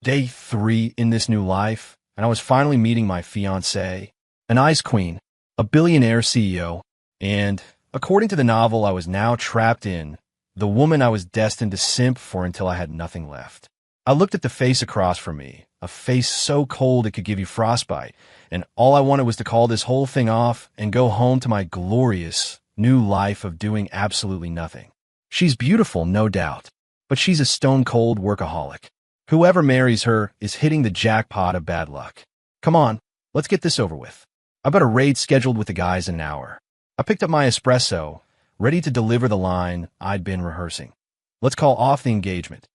Day 3 in this new life, and I was finally meeting my fiancée, an ice queen, a billionaire CEO, and, according to the novel I was now trapped in, the woman I was destined to simp for until I had nothing left. I looked at the face across from me, a face so cold it could give you frostbite, and all I wanted was to call this whole thing off and go home to my glorious new life of doing absolutely nothing. She's beautiful, no doubt, but she's a stone-cold workaholic. Whoever marries her is hitting the jackpot of bad luck. Come on, let's get this over with. I've got a raid scheduled with the guys in an hour. I picked up my espresso, ready to deliver the line I'd been rehearsing. Let's call off the engagement.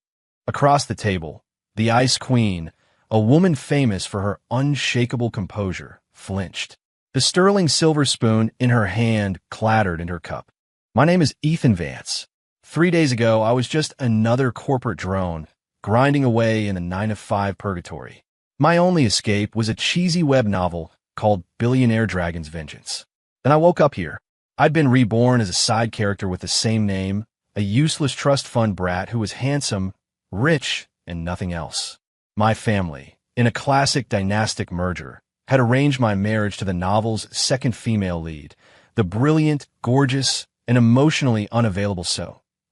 Across the table, the Ice Queen, a woman famous for her unshakable composure, flinched. The sterling silver spoon in her hand clattered in her cup. My name is Ethan Vance. 3 days ago, I was just another corporate drone, grinding away in the 9-to-5 purgatory. My only escape was a cheesy web novel called Billionaire Dragon's Vengeance. Then I woke up here. I'd been reborn as a side character with the same name, a useless trust fund brat who was handsome, rich, and nothing else. My family, in a classic dynastic merger, had arranged my marriage to the novel's second female lead, the brilliant, gorgeous, and emotionally unavailable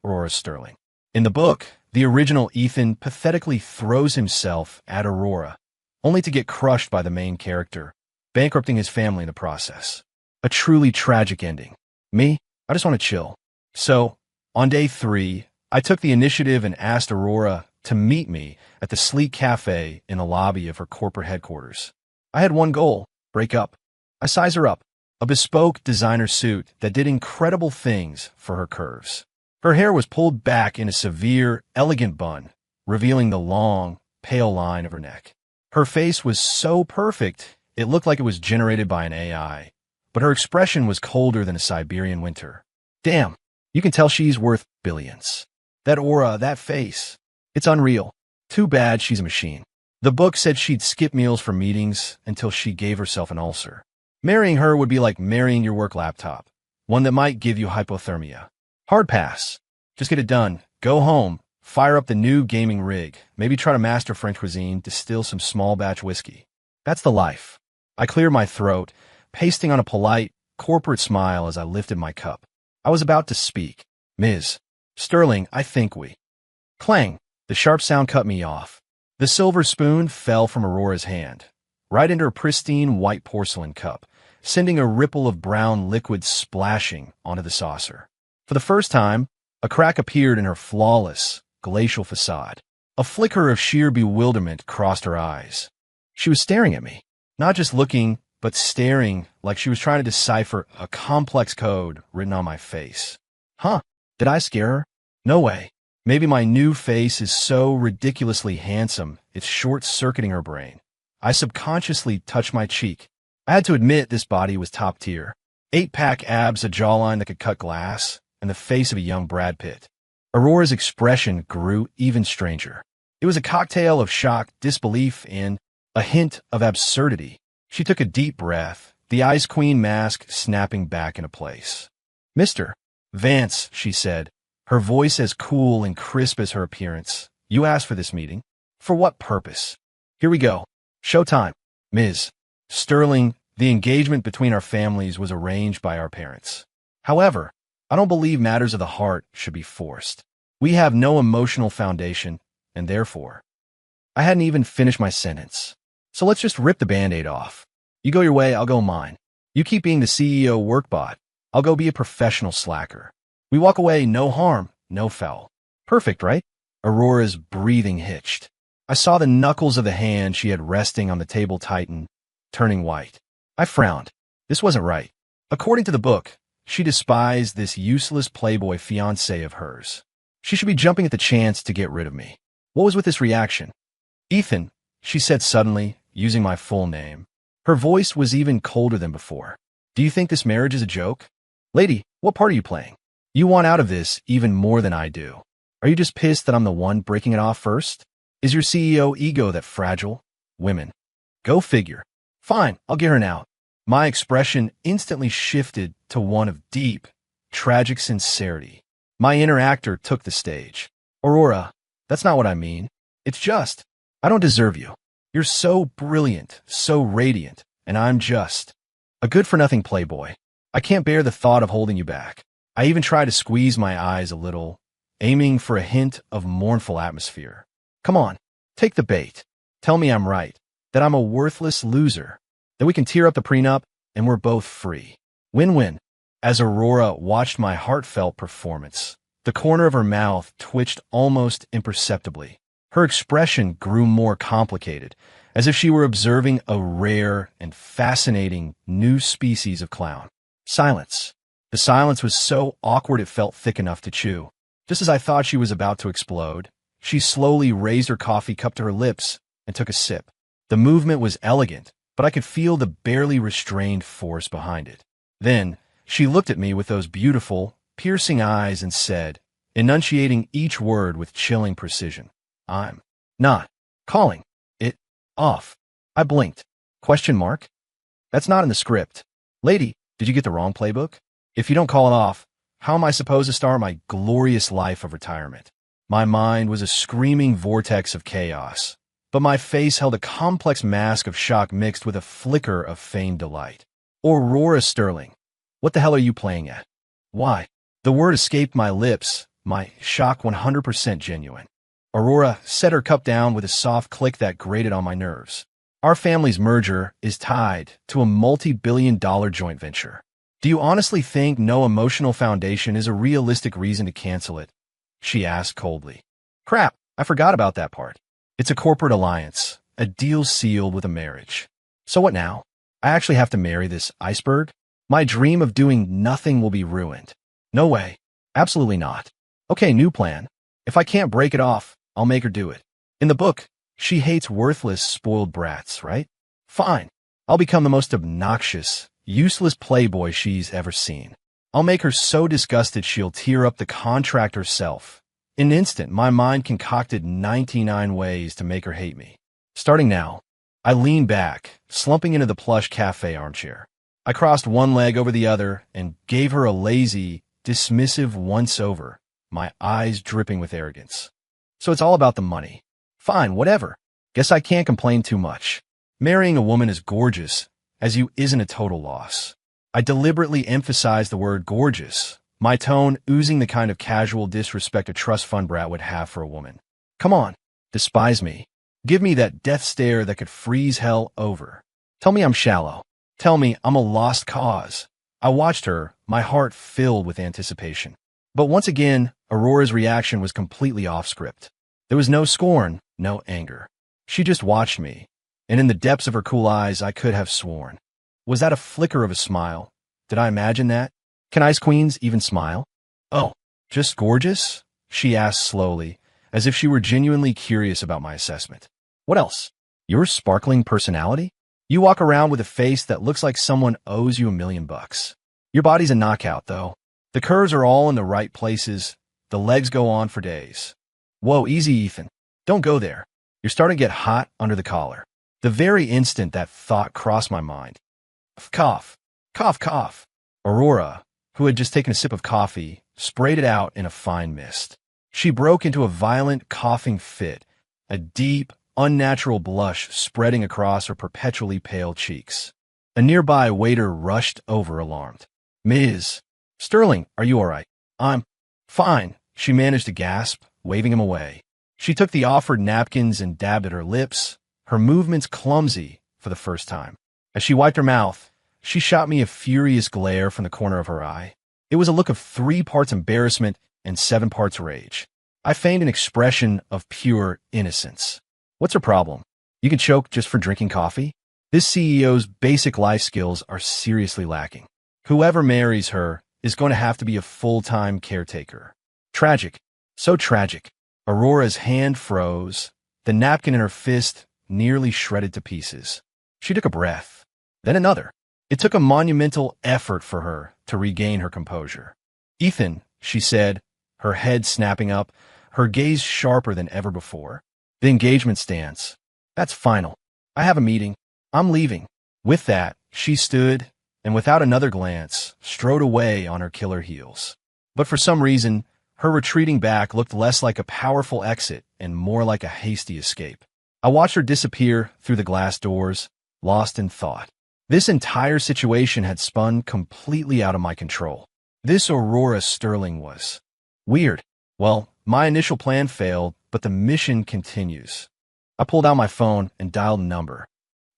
Aurora Sterling. In the book, the original Ethan pathetically throws himself at Aurora, only to get crushed by the main character, bankrupting his family in the process. A truly tragic ending. Me, I just want to chill. So, on day 3, I took the initiative and asked Aurora to meet me at the sleek cafe in the lobby of her corporate headquarters. I had one goal: break up. I size her up, a bespoke designer suit that did incredible things for her curves. Her hair was pulled back in a severe, elegant bun, revealing the long, pale line of her neck. Her face was so perfect, it looked like it was generated by an AI, but her expression was colder than a Siberian winter. Damn, you can tell she's worth billions. That aura, that face, it's unreal. Too bad she's a machine. The book said she'd skip meals for meetings until she gave herself an ulcer. Marrying her would be like marrying your work laptop, one that might give you hypothermia. Hard pass. Just get it done. Go home. Fire up the new gaming rig. Maybe try to master French cuisine, distill some small batch whiskey. That's the life. I cleared my throat, pasting on a polite, corporate smile as I lifted my cup. I was about to speak. Ms. Sterling, I think we. Clang. The sharp sound cut me off. The silver spoon fell from Aurora's hand, right into her pristine white porcelain cup, sending a ripple of brown liquid splashing onto the saucer. For the first time, a crack appeared in her flawless, glacial facade. A flicker of sheer bewilderment crossed her eyes. She was staring at me, not just looking, but staring like she was trying to decipher a complex code written on my face. Huh? Did I scare her? No way. Maybe my new face is so ridiculously handsome, it's short-circuiting her brain. I subconsciously touched my cheek. I had to admit this body was top tier. 8-pack abs, a jawline that could cut glass, and the face of a young Brad Pitt. Aurora's expression grew even stranger. It was a cocktail of shock, disbelief, and a hint of absurdity. She took a deep breath, the Ice Queen mask snapping back into place. Mr. Vance, she said, her voice as cool and crisp as her appearance. You asked for this meeting. For what purpose? Here we go. Showtime. Ms. Sterling, the engagement between our families was arranged by our parents. However, I don't believe matters of the heart should be forced. We have no emotional foundation, and therefore, I hadn't even finished my sentence. So let's just rip the Band-Aid off. You go your way, I'll go mine. You keep being the CEO workbot. I'll go be a professional slacker. We walk away, no harm, no foul. Perfect, right? Aurora's breathing hitched. I saw the knuckles of the hand she had resting on the table tighten, turning white. I frowned. This wasn't right. According to the book, she despised this useless playboy fiancé of hers. She should be jumping at the chance to get rid of me. What was with this reaction? Ethan, she said suddenly, using my full name. Her voice was even colder than before. Do you think this marriage is a joke? Lady, what part are you playing? You want out of this even more than I do. Are you just pissed that I'm the one breaking it off first? Is your CEO ego that fragile? Women. Go figure. Fine, I'll get her now. My expression instantly shifted to one of deep, tragic sincerity. My inner actor took the stage. Aurora, that's not what I mean. It's just, I don't deserve you. You're so brilliant, so radiant, and I'm just a good-for-nothing playboy. I can't bear the thought of holding you back. I even try to squeeze my eyes a little, aiming for a hint of mournful atmosphere. Come on, take the bait. Tell me I'm right, that I'm a worthless loser, that we can tear up the prenup and we're both free. Win-win. As Aurora watched my heartfelt performance, the corner of her mouth twitched almost imperceptibly. Her expression grew more complicated, as if she were observing a rare and fascinating new species of clown. Silence. The silence was so awkward it felt thick enough to chew. Just as I thought she was about to explode, she slowly raised her coffee cup to her lips and took a sip. The movement was elegant, but I could feel the barely restrained force behind it. Then, she looked at me with those beautiful, piercing eyes and said, enunciating each word with chilling precision, I'm not calling it off. I blinked. Question mark? That's not in the script. Lady, did you get the wrong playbook? If you don't call it off, how am I supposed to start my glorious life of retirement? My mind was a screaming vortex of chaos, but my face held a complex mask of shock mixed with a flicker of feigned delight. Aurora Sterling, what the hell are you playing at? Why? The word escaped my lips, my shock 100% genuine. Aurora set her cup down with a soft click that grated on my nerves. Our family's merger is tied to a multi-billion-dollar joint venture. Do you honestly think no emotional foundation is a realistic reason to cancel it? She asked coldly. Crap, I forgot about that part. It's a corporate alliance, a deal sealed with a marriage. So what now? I actually have to marry this iceberg? My dream of doing nothing will be ruined. No way. Absolutely not. Okay, new plan. If I can't break it off, I'll make her do it. In the book, she hates worthless, spoiled brats, right? Fine. I'll become the most obnoxious, useless playboy she's ever seen. I'll make her so disgusted she'll tear up the contract herself. In an instant, my mind concocted 99 ways to make her hate me. Starting now, I leaned back, slumping into the plush cafe armchair. I crossed one leg over the other and gave her a lazy, dismissive once-over, my eyes dripping with arrogance. So it's all about the money. Fine, whatever. Guess I can't complain too much. Marrying a woman as gorgeous as you isn't a total loss. I deliberately emphasized the word gorgeous, my tone oozing the kind of casual disrespect a trust fund brat would have for a woman. Come on, despise me. Give me that death stare that could freeze hell over. Tell me I'm shallow. Tell me I'm a lost cause. I watched her, my heart filled with anticipation. But once again, Aurora's reaction was completely off script. There was no scorn, no anger. She just watched me, and in the depths of her cool eyes, I could have sworn. Was that a flicker of a smile? Did I imagine that? Can ice queens even smile? Oh, just gorgeous? She asked slowly, as if she were genuinely curious about my assessment. What else? Your sparkling personality? You walk around with a face that looks like someone owes you $1 million. Your body's a knockout, though. The curves are all in the right places. The legs go on for days. Whoa, easy, Ethan. Don't go there. You're starting to get hot under the collar. The very instant that thought crossed my mind. Cough. Cough, cough. Aurora, who had just taken a sip of coffee, sprayed it out in a fine mist. She broke into a violent coughing fit, a deep, unnatural blush spreading across her perpetually pale cheeks. A nearby waiter rushed over alarmed. Ms. Sterling, are you all right? I'm fine, she managed to gasp, waving him away. She took the offered napkins and dabbed at her lips, her movements clumsy for the first time. As she wiped her mouth, she shot me a furious glare from the corner of her eye. It was a look of 3 parts embarrassment and 7 parts rage. I feigned an expression of pure innocence. What's her problem? You can choke just for drinking coffee? This CEO's basic life skills are seriously lacking. Whoever marries her is going to have to be a full-time caretaker. Tragic. So tragic. Aurora's hand froze, the napkin in her fist nearly shredded to pieces. She took a breath, then another. It took a monumental effort for her to regain her composure. Ethan, she said, her head snapping up, her gaze sharper than ever before. The engagement stands. That's final. I have a meeting. I'm leaving. With that, she stood, and without another glance, strode away on her killer heels. But for some reason, her retreating back looked less like a powerful exit and more like a hasty escape. I watched her disappear through the glass doors, lost in thought. This entire situation had spun completely out of my control. This Aurora Sterling was weird. Well, my initial plan failed, but the mission continues. I pulled out my phone and dialed a number.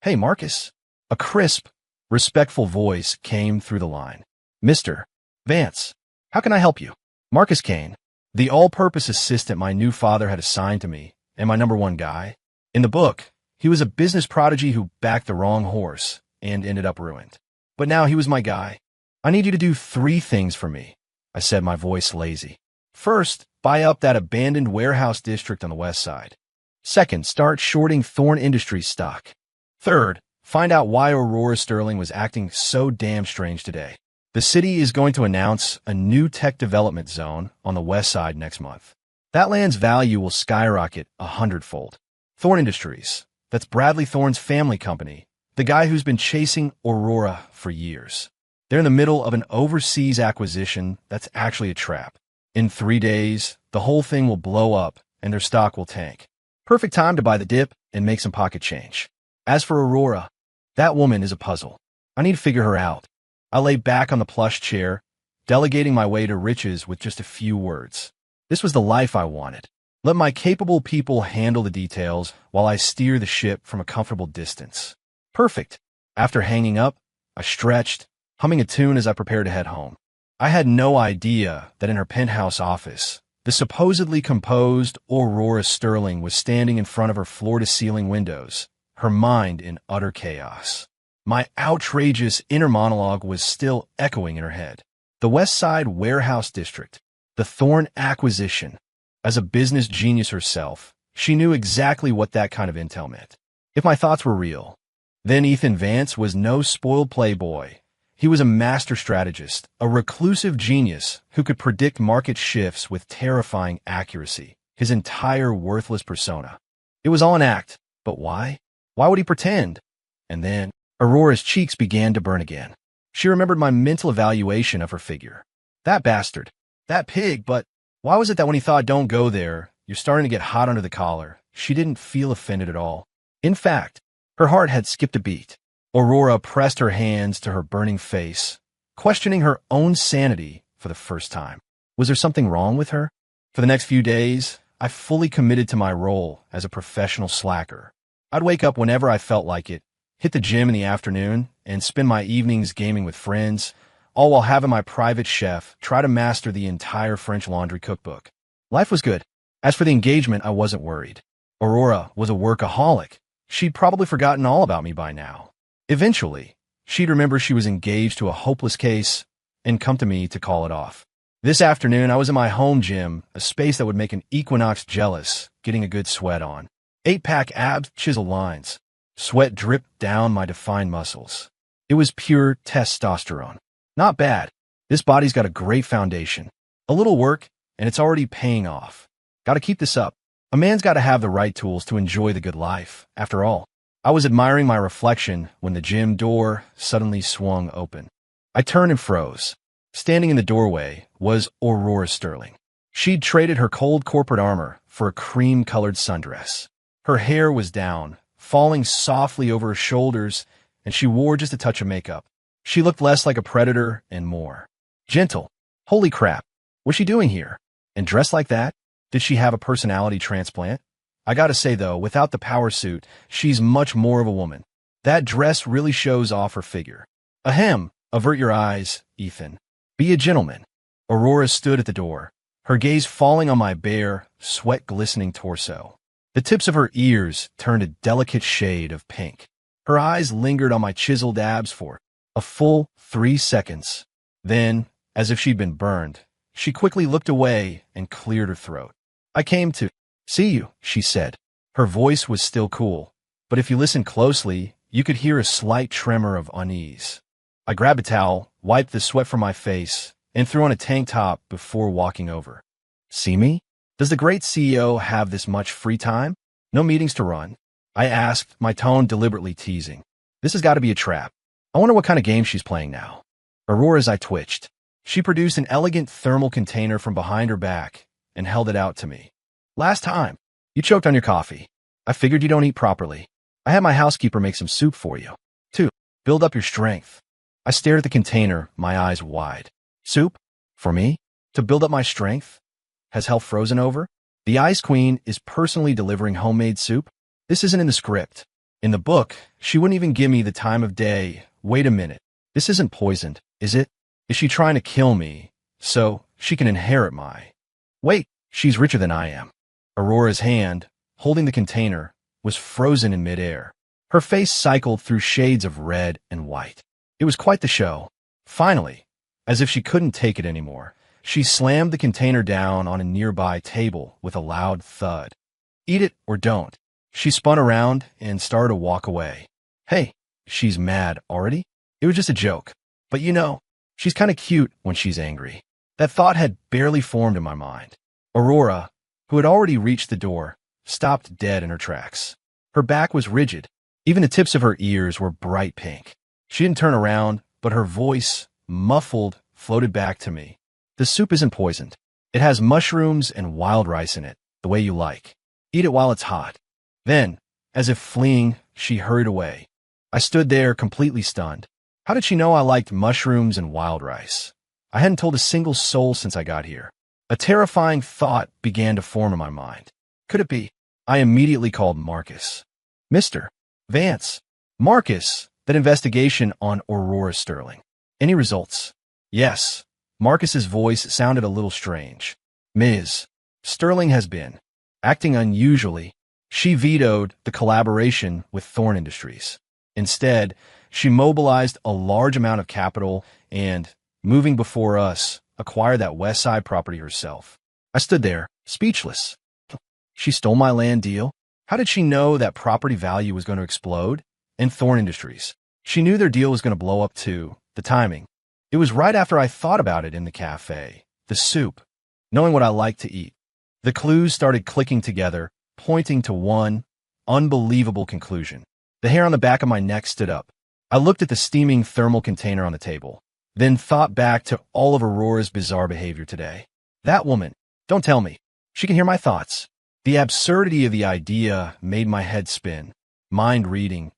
"Hey, Marcus." A crisp, respectful voice came through the line. "Mr. Vance, how can I help you?" Marcus Kane, the all-purpose assistant my new father had assigned to me, and my number one guy. In the book, he was a business prodigy who backed the wrong horse and ended up ruined. But now he was my guy. "I need you to do 3 things for me," I said, my voice lazy. "First, buy up that abandoned warehouse district on the west side. Second, start shorting Thorn Industries stock. Third, find out why Aurora Sterling was acting so damn strange today. The city is going to announce a new tech development zone on the west side next month. That land's value will skyrocket 100-fold. Thorn Industries, that's Bradley Thorn's family company, the guy who's been chasing Aurora for years. They're in the middle of an overseas acquisition that's actually a trap. In 3 days, the whole thing will blow up and their stock will tank. Perfect time to buy the dip and make some pocket change. As for Aurora, that woman is a puzzle. I need to figure her out." I lay back on the plush chair, delegating my way to riches with just a few words. This was the life I wanted. Let my capable people handle the details while I steer the ship from a comfortable distance. Perfect. After hanging up, I stretched, humming a tune as I prepared to head home. I had no idea that in her penthouse office, the supposedly composed Aurora Sterling was standing in front of her floor-to-ceiling windows, her mind in utter chaos. My outrageous inner monologue was still echoing in her head. The West Side Warehouse District, the Thorn acquisition. As a business genius herself, she knew exactly what that kind of intel meant. If my thoughts were real, then Ethan Vance was no spoiled playboy. He was a master strategist, a reclusive genius who could predict market shifts with terrifying accuracy, his entire worthless persona. It was all an act, but why? Why would he pretend? And then Aurora's cheeks began to burn again. She remembered my mental evaluation of her figure. That bastard. That pig, but why was it that when he thought don't go there, you're starting to get hot under the collar? She didn't feel offended at all. In fact, her heart had skipped a beat. Aurora pressed her hands to her burning face, questioning her own sanity for the first time. Was there something wrong with her? For the next few days, I fully committed to my role as a professional slacker. I'd wake up whenever I felt like it, hit the gym in the afternoon, and spend my evenings gaming with friends, all while having my private chef try to master the entire French Laundry cookbook. Life was good. As for the engagement, I wasn't worried. Aurora was a workaholic. She'd probably forgotten all about me by now. Eventually, she'd remember she was engaged to a hopeless case and come to me to call it off. This afternoon, I was in my home gym, a space that would make an equinox jealous, getting a good sweat on. 8-pack abs, chiseled lines. Sweat dripped down my defined muscles. It was pure testosterone. Not bad. This body's got a great foundation. A little work, and it's already paying off. Gotta keep this up. A man's gotta have the right tools to enjoy the good life, after all. I was admiring my reflection when the gym door suddenly swung open. I turned and froze. Standing in the doorway was Aurora Sterling. She'd traded her cold corporate armor for a cream-colored sundress. Her hair was down, falling softly over her shoulders, and she wore just a touch of makeup. She looked less like a predator and more gentle. Holy crap, what's she doing here? And dressed like that? Did she have a personality transplant? I gotta say though, without the power suit, she's much more of a woman. That dress really shows off her figure. Ahem, avert your eyes, Ethan. Be a gentleman. Aurora stood at the door, her gaze falling on my bare, sweat-glistening torso. The tips of her ears turned a delicate shade of pink. Her eyes lingered on my chiseled abs for a full 3 seconds. Then, as if she'd been burned, she quickly looked away and cleared her throat. "I came to see you," she said. Her voice was still cool, but if you listened closely, you could hear a slight tremor of unease. I grabbed a towel, wiped the sweat from my face, and threw on a tank top before walking over. "See me? Does the great CEO have this much free time? No meetings to run?" I asked, my tone deliberately teasing. This has got to be a trap. I wonder what kind of game she's playing now. Aurora's eye twitched. She produced an elegant thermal container from behind her back and held it out to me. "Last time, you choked on your coffee." I figured you don't eat properly. I had my housekeeper make some soup for you. 2. Build up your strength. I stared at the container, my eyes wide. Soup? For me? To build up my strength? Has health frozen over? The Ice Queen is personally delivering homemade soup? This isn't in the script. In the book, she wouldn't even give me the time of day. Wait a minute. This isn't poisoned, is it? Is she trying to kill me so she can inherit my... Wait, she's richer than I am. Aurora's hand, holding the container, was frozen in midair. Her face cycled through shades of red and white. It was quite the show. Finally, as if she couldn't take it anymore, she slammed the container down on a nearby table with a loud thud. Eat it or don't. She spun around and started to walk away. Hey, she's mad already? It was just a joke. But you know, she's kind of cute when she's angry. That thought had barely formed in my mind. Aurora, who had already reached the door, stopped dead in her tracks. Her back was rigid. Even the tips of her ears were bright pink. She didn't turn around, but her voice, muffled, floated back to me. The soup isn't poisoned. It has mushrooms and wild rice in it, the way you like. Eat it while it's hot. Then, as if fleeing, she hurried away. I stood there completely stunned. How did she know I liked mushrooms and wild rice? I hadn't told a single soul since I got here. A terrifying thought began to form in my mind. Could it be? I immediately called Marcus. Mr. Vance. Marcus, that investigation on Aurora Sterling. Any results? Yes. Marcus's voice sounded a little strange. Ms. Sterling has been acting unusually. She vetoed the collaboration with Thorn Industries. Instead, she mobilized a large amount of capital and, moving before us, acquired that West Side property herself. I stood there, speechless. She stole my land deal? How did she know that property value was going to explode? And Thorn Industries. She knew their deal was going to blow up too. The timing. It was right after I thought about it in the cafe. The soup. Knowing what I like to eat. The clues started clicking together, pointing to one unbelievable conclusion. The hair on the back of my neck stood up. I looked at the steaming thermal container on the table, then thought back to all of Aurora's bizarre behavior today. That woman, don't tell me. She can hear my thoughts. The absurdity of the idea made my head spin. Mind reading.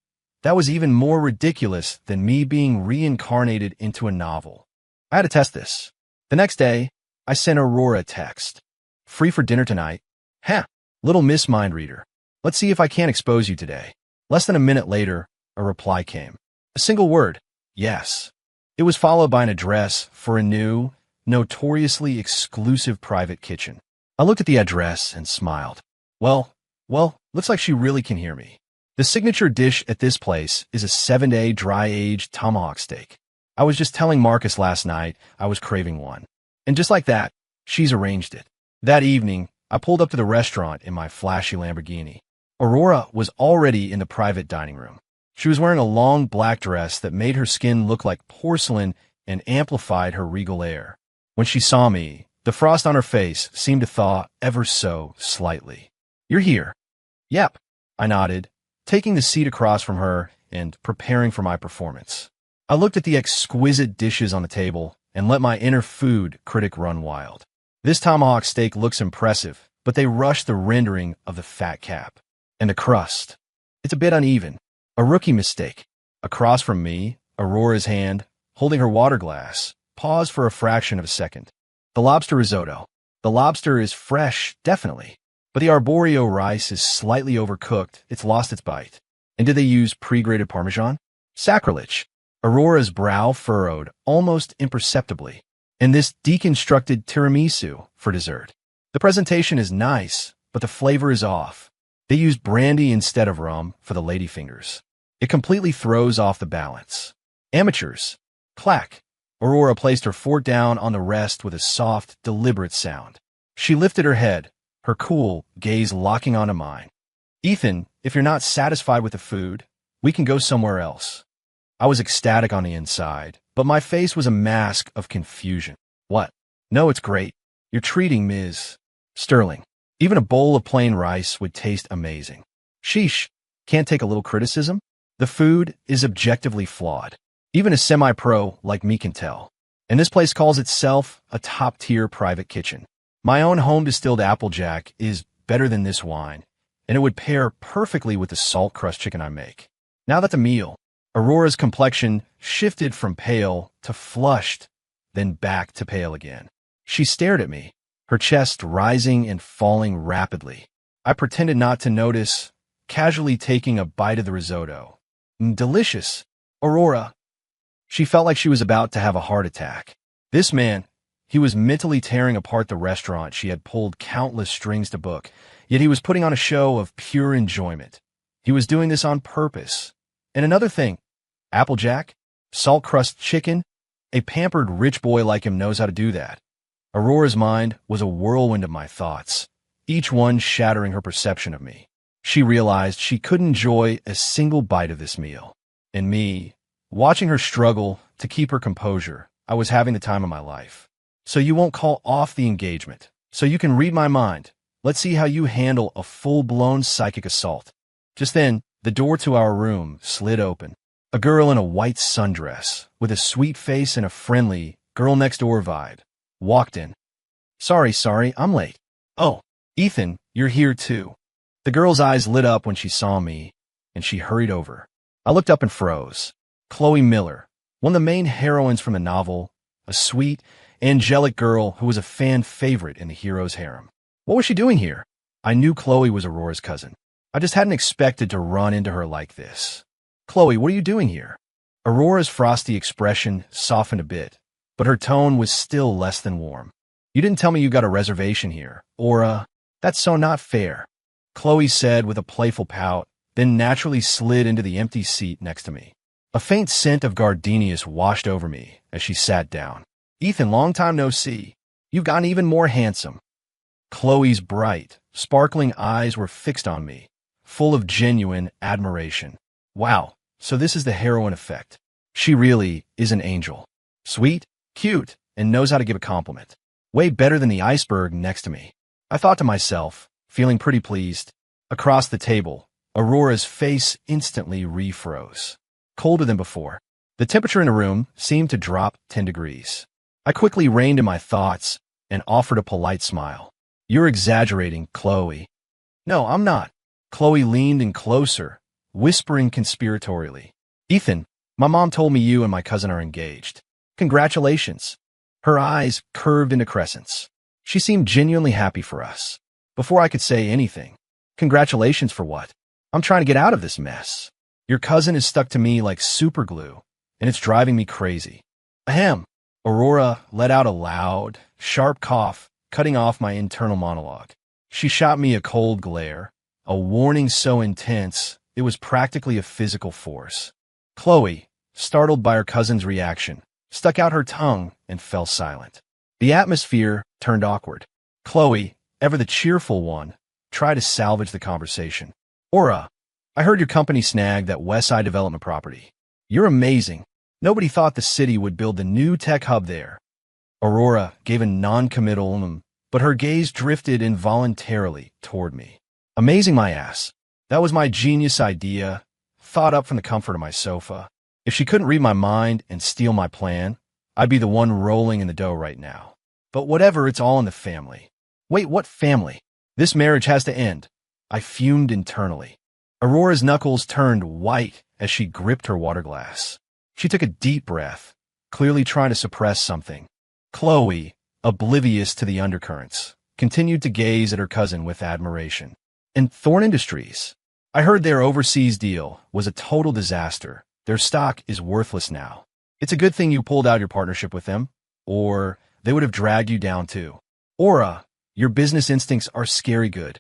That was even more ridiculous than me being reincarnated into a novel. I had to test this. The next day, I sent Aurora a text. Free for dinner tonight? Huh, little Miss Mind Reader. Let's see if I can't expose you today. Less than a minute later, a reply came. A single word. Yes. It was followed by an address for a new, notoriously exclusive private kitchen. I looked at the address and smiled. Well, looks like she really can hear me. The signature dish at this place is a 7-day dry-aged tomahawk steak. I was just telling Marcus last night I was craving one. And just like that, she's arranged it. That evening, I pulled up to the restaurant in my flashy Lamborghini. Aurora was already in the private dining room. She was wearing a long black dress that made her skin look like porcelain and amplified her regal air. When she saw me, the frost on her face seemed to thaw ever so slightly. You're here. Yep, I nodded, taking the seat across from her and preparing for my performance. I looked at the exquisite dishes on the table and let my inner food critic run wild. This tomahawk steak looks impressive, but they rushed the rendering of the fat cap. And the crust. It's a bit uneven. A rookie mistake. Across from me, Aurora's hand, holding her water glass, paused for a fraction of a second. The lobster risotto. The lobster is fresh, definitely. But the arborio rice is slightly overcooked. It's lost its bite. And did they use pre-grated Parmesan? Sacrilege. Aurora's brow furrowed, almost imperceptibly. And this deconstructed tiramisu for dessert. The presentation is nice, but the flavor is off. They use brandy instead of rum for the ladyfingers. It completely throws off the balance. Amateurs. Clack. Aurora placed her fork down on the rest with a soft, deliberate sound. She lifted her head, her cool gaze locking onto mine. Ethan, if you're not satisfied with the food, we can go somewhere else. I was ecstatic on the inside, but my face was a mask of confusion. What? No, it's great. You're treating Ms. Sterling. Even a bowl of plain rice would taste amazing. Sheesh, can't take a little criticism? The food is objectively flawed. Even a semi-pro like me can tell. And this place calls itself a top-tier private kitchen. My own home-distilled Applejack is better than this wine, and it would pair perfectly with the salt crust chicken I make. Now that the meal, Aurora's complexion shifted from pale to flushed, then back to pale again. She stared at me, her chest rising and falling rapidly. I pretended not to notice, casually taking a bite of the risotto. Delicious, Aurora. She felt like she was about to have a heart attack. This man, he was mentally tearing apart the restaurant she had pulled countless strings to book, yet he was putting on a show of pure enjoyment. He was doing this on purpose. And another thing, Applejack, salt crust chicken, a pampered rich boy like him knows how to do that. Aurora's mind was a whirlwind of my thoughts, each one shattering her perception of me. She realized she couldn't enjoy a single bite of this meal. And me, watching her struggle to keep her composure, I was having the time of my life. So you won't call off the engagement. So you can read my mind. Let's see how you handle a full-blown psychic assault. Just then, the door to our room slid open. A girl in a white sundress, with a sweet face and a friendly girl-next-door vibe, walked in. Sorry, I'm late. Oh, Ethan, you're here too. The girl's eyes lit up when she saw me, and she hurried over. I looked up and froze. Chloe Miller, one of the main heroines from the novel, a sweet, angelic girl who was a fan favorite in the hero's harem. What was she doing here? I knew Chloe was Aurora's cousin. I just hadn't expected to run into her like this. Chloe, what are you doing here? Aurora's frosty expression softened a bit, but her tone was still less than warm. You didn't tell me you got a reservation here, or, that's so not fair. Chloe said with a playful pout, then naturally slid into the empty seat next to me. A faint scent of gardenias washed over me as she sat down. Ethan, long time no see. You've gotten even more handsome. Chloe's bright, sparkling eyes were fixed on me, full of genuine admiration. Wow, so this is the heroine effect. She really is an angel. Sweet, cute, and knows how to give a compliment. Way better than the iceberg next to me. I thought to myself, feeling pretty pleased. Across the table, Aurora's face instantly refroze. Colder than before. The temperature in the room seemed to drop 10 degrees. I quickly reined in my thoughts and offered a polite smile. You're exaggerating, Chloe. No, I'm not. Chloe leaned in closer, whispering conspiratorially. Ethan, my mom told me you and my cousin are engaged. Congratulations. Her eyes curved into crescents. She seemed genuinely happy for us. Before I could say anything, congratulations for what? I'm trying to get out of this mess. Your cousin is stuck to me like super glue, and it's driving me crazy. Ahem. Aurora let out a loud, sharp cough, cutting off my internal monologue. She shot me a cold glare, a warning so intense it was practically a physical force. Chloe, startled by her cousin's reaction, stuck out her tongue and fell silent. The atmosphere turned awkward. Chloe, ever the cheerful one, tried to salvage the conversation. Aura, I heard your company snagged that West Side development property. You're amazing. Nobody thought the city would build the new tech hub there. Aurora gave a non-committal but her gaze drifted involuntarily toward me. Amazing my ass. That was my genius idea, thought up from the comfort of my sofa. If she couldn't read my mind and steal my plan, I'd be the one rolling in the dough right now. But whatever, it's all in the family. Wait, what family? This marriage has to end. I fumed internally. Aurora's knuckles turned white as she gripped her water glass. She took a deep breath, clearly trying to suppress something. Chloe, oblivious to the undercurrents, continued to gaze at her cousin with admiration. And Thorn Industries. I heard their overseas deal was a total disaster. Their stock is worthless now. It's a good thing you pulled out your partnership with them, or they would have dragged you down too. Aura, your business instincts are scary good.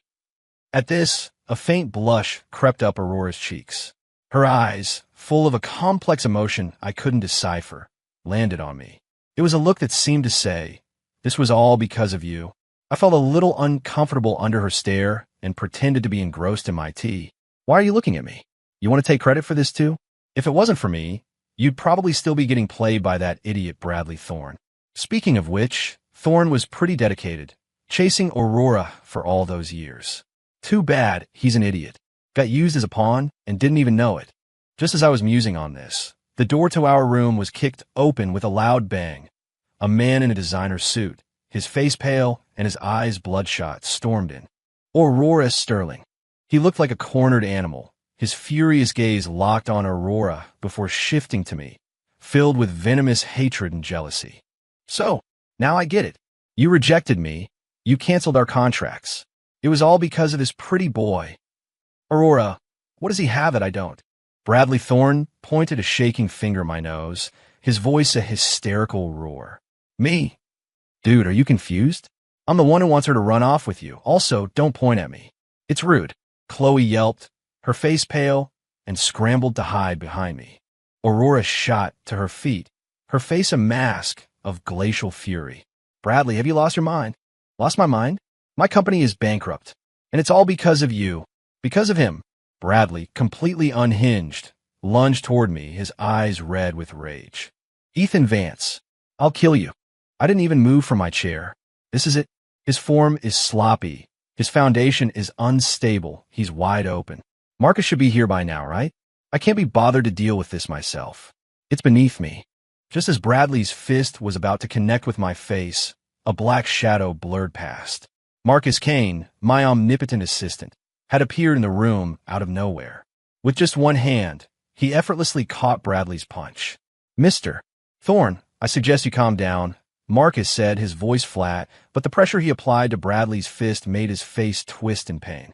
At this, a faint blush crept up Aurora's cheeks. Her eyes, full of a complex emotion I couldn't decipher, landed on me. It was a look that seemed to say, this was all because of you. I felt a little uncomfortable under her stare and pretended to be engrossed in my tea. Why are you looking at me? You want to take credit for this too? If it wasn't for me, you'd probably still be getting played by that idiot Bradley Thorne. Speaking of which, Thorne was pretty dedicated, chasing Aurora for all those years. Too bad he's an idiot. Got used as a pawn and didn't even know it. Just as I was musing on this, the door to our room was kicked open with a loud bang. A man in a designer suit, his face pale and his eyes bloodshot, stormed in. Aurora Sterling. He looked like a cornered animal, his furious gaze locked on Aurora before shifting to me, filled with venomous hatred and jealousy. So, now I get it. You rejected me. You canceled our contracts. It was all because of this pretty boy. Aurora, what does he have that I don't? Bradley Thorne pointed a shaking finger at my nose, his voice a hysterical roar. Me? Dude, are you confused? I'm the one who wants her to run off with you. Also, don't point at me. It's rude. Chloe yelped, her face pale, and scrambled to hide behind me. Aurora shot to her feet, her face a mask of glacial fury. Bradley, have you lost your mind? Lost my mind? My company is bankrupt, and it's all because of you. Because of him. Bradley, completely unhinged, lunged toward me, his eyes red with rage. Ethan Vance, I'll kill you. I didn't even move from my chair. This is it. His form is sloppy. His foundation is unstable. He's wide open. Marcus should be here by now, right? I can't be bothered to deal with this myself. It's beneath me. Just as Bradley's fist was about to connect with my face, a black shadow blurred past. Marcus Kane, my omnipotent assistant, had appeared in the room out of nowhere. With just one hand, he effortlessly caught Bradley's punch. Mr. Thorne, I suggest you calm down, Marcus said, his voice flat, but the pressure he applied to Bradley's fist made his face twist in pain.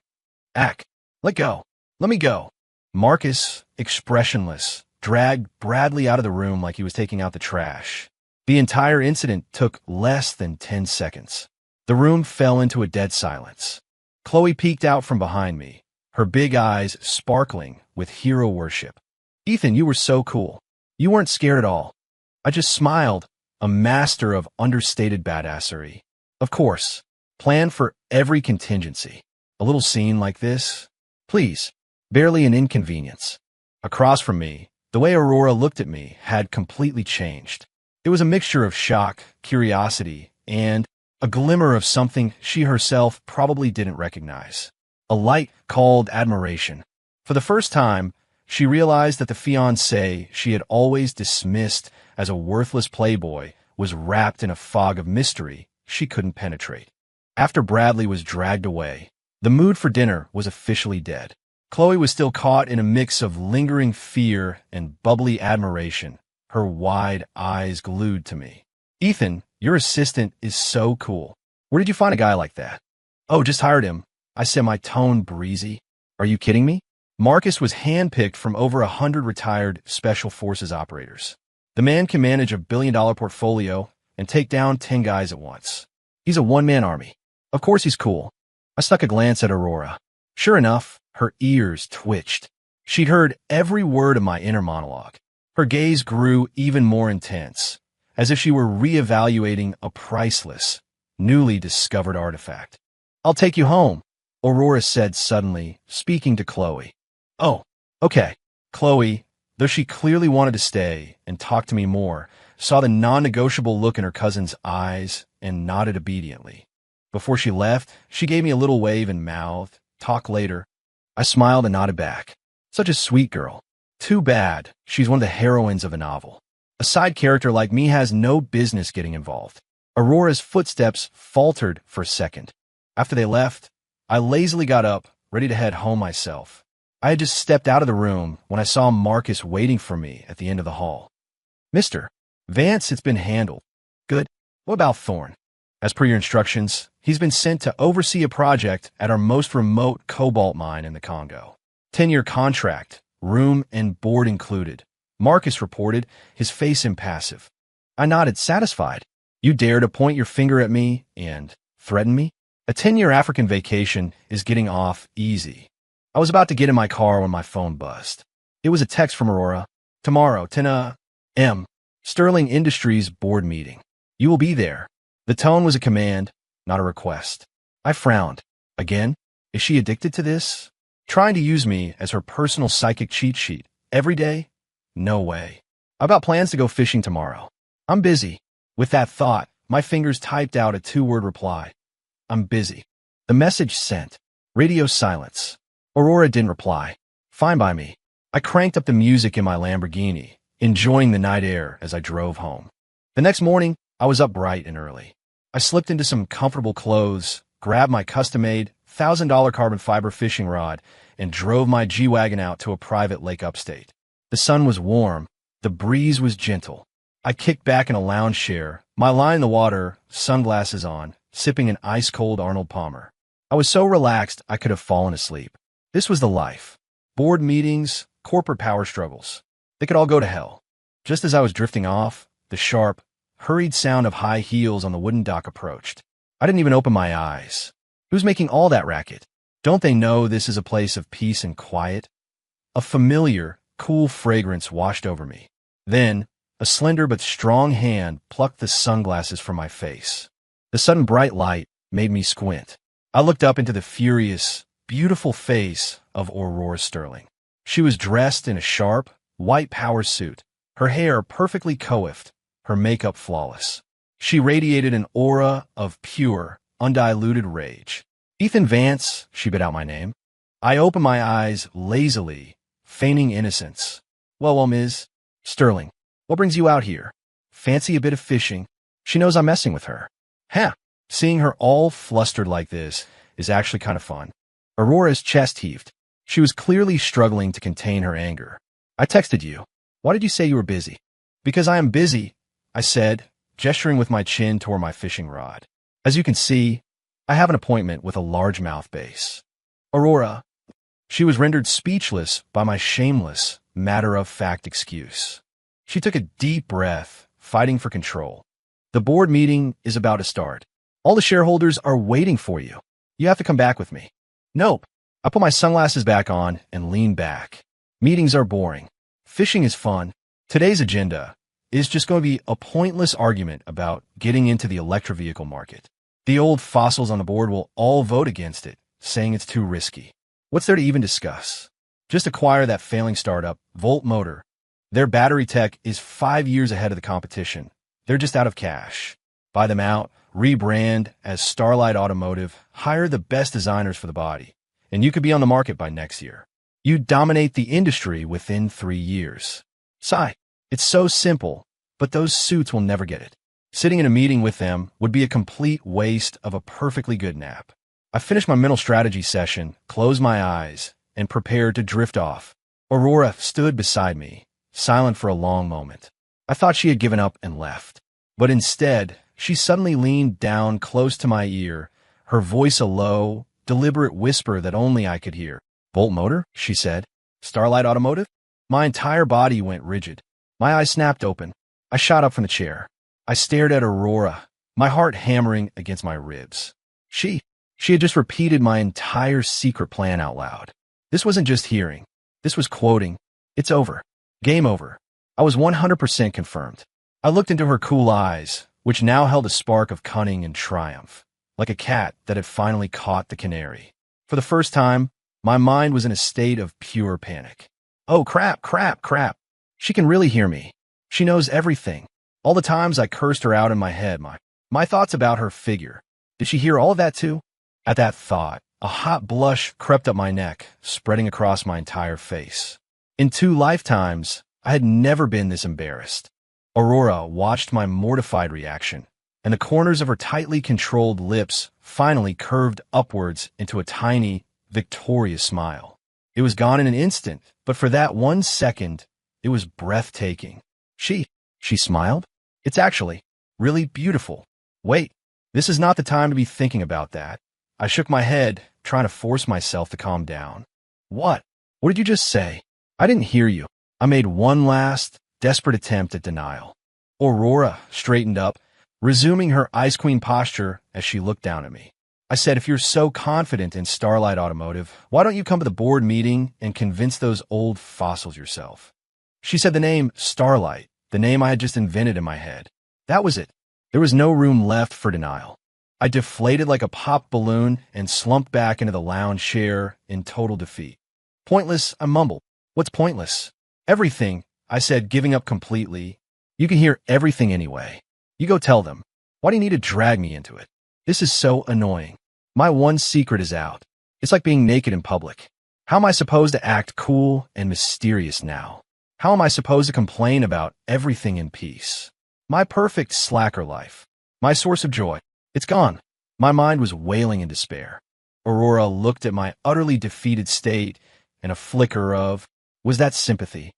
Ack, let go. Let me go. Marcus, expressionless, dragged Bradley out of the room like he was taking out the trash. The entire incident took less than 10 seconds. The room fell into a dead silence. Chloe peeked out from behind me, her big eyes sparkling with hero worship. Ethan, you were so cool. You weren't scared at all. I just smiled, a master of understated badassery. Of course, plan for every contingency. A little scene like this? Please, barely an inconvenience. Across from me, the way Aurora looked at me had completely changed. It was a mixture of shock, curiosity, and a glimmer of something she herself probably didn't recognize. A light called admiration. For the first time, she realized that the fiancé she had always dismissed as a worthless playboy was wrapped in a fog of mystery she couldn't penetrate. After Bradley was dragged away, the mood for dinner was officially dead. Chloe was still caught in a mix of lingering fear and bubbly admiration, her wide eyes glued to me. Ethan, your assistant is so cool. Where did you find a guy like that? Oh, just hired him. I said, my tone breezy. Are you kidding me? Marcus was handpicked from over 100 retired Special Forces operators. The man can manage a billion-dollar portfolio and take down 10 guys at once. He's a one-man army. Of course he's cool. I stuck a glance at Aurora. Sure enough, her ears twitched. She'd heard every word of my inner monologue. Her gaze grew even more intense, as if she were reevaluating a priceless, newly discovered artifact. I'll take you home, Aurora said suddenly, speaking to Chloe. Oh, okay. Chloe, though she clearly wanted to stay and talk to me more, saw the non-negotiable look in her cousin's eyes and nodded obediently. Before she left, she gave me a little wave and mouthed, "Talk later." I smiled and nodded back. Such a sweet girl. Too bad she's one of the heroines of a novel. A side character like me has no business getting involved. Aurora's footsteps faltered for a second. After they left, I lazily got up, ready to head home myself. I had just stepped out of the room when I saw Marcus waiting for me at the end of the hall. Mr. Vance, it's been handled. Good. What about Thorne? As per your instructions, he's been sent to oversee a project at our most remote cobalt mine in the Congo. 10-year contract, room and board included. Marcus reported, his face impassive. I nodded, satisfied. You dare to point your finger at me and threaten me? A 10-year African vacation is getting off easy. I was about to get in my car when my phone buzzed. It was a text from Aurora. Tomorrow, 10 a.m. Sterling Industries board meeting. You will be there. The tone was a command, not a request. I frowned. Again? Is she addicted to this? Trying to use me as her personal psychic cheat sheet. Every day? No way. How about plans to go fishing tomorrow? I'm busy. With that thought, my fingers typed out a 2-word reply. I'm busy. The message sent. Radio silence. Aurora didn't reply. Fine by me. I cranked up the music in my Lamborghini, enjoying the night air as I drove home. The next morning, I was up bright and early. I slipped into some comfortable clothes, grabbed my custom-made $1,000 carbon fiber fishing rod and drove my G-Wagon out to a private lake upstate. The sun was warm. The breeze was gentle. I kicked back in a lounge chair, my line in the water, sunglasses on, sipping an ice-cold Arnold Palmer. I was so relaxed I could have fallen asleep. This was the life. Board meetings, corporate power struggles. They could all go to hell. Just as I was drifting off, the sharp, hurried sound of high heels on the wooden dock approached. I didn't even open my eyes. Who's making all that racket? Don't they know this is a place of peace and quiet? A familiar, cool fragrance washed over me. Then, a slender but strong hand plucked the sunglasses from my face. The sudden bright light made me squint. I looked up into the furious, beautiful face of Aurora Sterling. She was dressed in a sharp, white power suit, her hair perfectly coiffed, her makeup flawless. She radiated an aura of pure, undiluted rage. Ethan Vance, she bit out my name. I opened my eyes lazily, feigning innocence. Well, Ms. Sterling, what brings you out here? Fancy a bit of fishing? She knows I'm messing with her. Huh. Seeing her all flustered like this is actually kind of fun. Aurora's chest heaved. She was clearly struggling to contain her anger. I texted you. Why did you say you were busy? Because I am busy, I said, gesturing with my chin toward my fishing rod. As you can see, I have an appointment with a largemouth bass. Aurora. She was rendered speechless by my shameless, matter-of-fact excuse. She took a deep breath, fighting for control. The board meeting is about to start. All the shareholders are waiting for you. You have to come back with me. Nope. I put my sunglasses back on and leaned back. Meetings are boring. Fishing is fun. Today's agenda is just going to be a pointless argument about getting into the electric vehicle market. The old fossils on the board will all vote against it, saying it's too risky. What's there to even discuss? Just acquire that failing startup, Volt Motor. Their battery tech is 5 years ahead of the competition. They're just out of cash. Buy them out, rebrand as Starlight Automotive, hire the best designers for the body, and you could be on the market by next year. You dominate the industry within 3 years. Sigh. It's so simple, but those suits will never get it. Sitting in a meeting with them would be a complete waste of a perfectly good nap. I finished my mental strategy session, closed my eyes, and prepared to drift off. Aurora stood beside me, silent for a long moment. I thought she had given up and left. But instead, she suddenly leaned down close to my ear, her voice a low, deliberate whisper that only I could hear. Volt Motor, she said. Starlight Automotive? My entire body went rigid. My eyes snapped open. I shot up from the chair. I stared at Aurora, my heart hammering against my ribs. She had just repeated my entire secret plan out loud. This wasn't just hearing. This was quoting. It's over. Game over. I was 100% confirmed. I looked into her cool eyes, which now held a spark of cunning and triumph, like a cat that had finally caught the canary. For the first time, my mind was in a state of pure panic. Oh, crap. She can really hear me. She knows everything. All the times I cursed her out in my head, my thoughts about her figure. Did she hear all of that too? At that thought, a hot blush crept up my neck, spreading across my entire face. In 2 lifetimes, I had never been this embarrassed. Aurora watched my mortified reaction, and the corners of her tightly controlled lips finally curved upwards into a tiny, victorious smile. It was gone in an instant, but for that 1 second, it was breathtaking. She smiled? It's actually really beautiful. Wait, this is not the time to be thinking about that. I shook my head, trying to force myself to calm down. What? What did you just say? I didn't hear you. I made one last, desperate attempt at denial. Aurora straightened up, resuming her Ice Queen posture as she looked down at me. I said, if you're so confident in Starlight Automotive, why don't you come to the board meeting and convince those old fossils yourself? She said the name Starlight, the name I had just invented in my head. That was it. There was no room left for denial. I deflated like a popped balloon and slumped back into the lounge chair in total defeat. Pointless, I mumbled. What's pointless? Everything, I said, giving up completely. You can hear everything anyway. You go tell them. Why do you need to drag me into it? This is so annoying. My one secret is out. It's like being naked in public. How am I supposed to act cool and mysterious now? How am I supposed to complain about everything in peace? My perfect slacker life. My source of joy. It's gone. My mind was wailing in despair. Aurora looked at my utterly defeated state, and a flicker of, was that sympathy,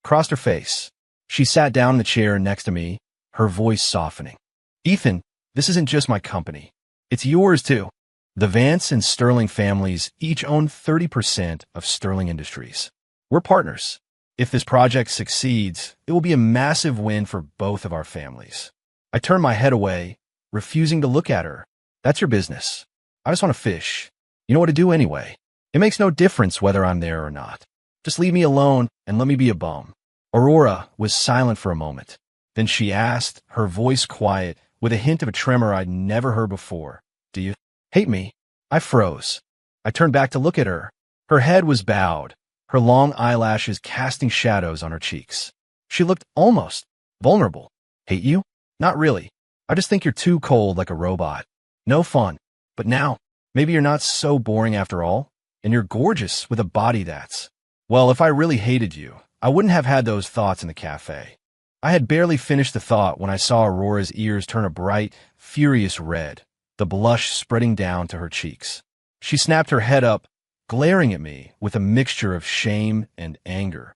crossed her face. She sat down in the chair next to me, her voice softening. Ethan, this isn't just my company. It's yours too. The Vance and Sterling families each own 30% of Sterling Industries. We're partners. If this project succeeds, it will be a massive win for both of our families. I turned my head away, refusing to look at her. That's your business. I just want to fish. You know what to do anyway. It makes no difference whether I'm there or not. Just leave me alone and let me be a bum. Aurora was silent for a moment. Then she asked, her voice quiet, with a hint of a tremor I'd never heard before. Do you hate me? I froze. I turned back to look at her. Her head was bowed, her long eyelashes casting shadows on her cheeks. She looked almost vulnerable. Hate you? Not really. I just think you're too cold like a robot. No fun. But now, maybe you're not so boring after all, and you're gorgeous with a body that's... Well, if I really hated you, I wouldn't have had those thoughts in the cafe. I had barely finished the thought when I saw Aurora's ears turn a bright, furious red, the blush spreading down to her cheeks. She snapped her head up, glaring at me with a mixture of shame and anger.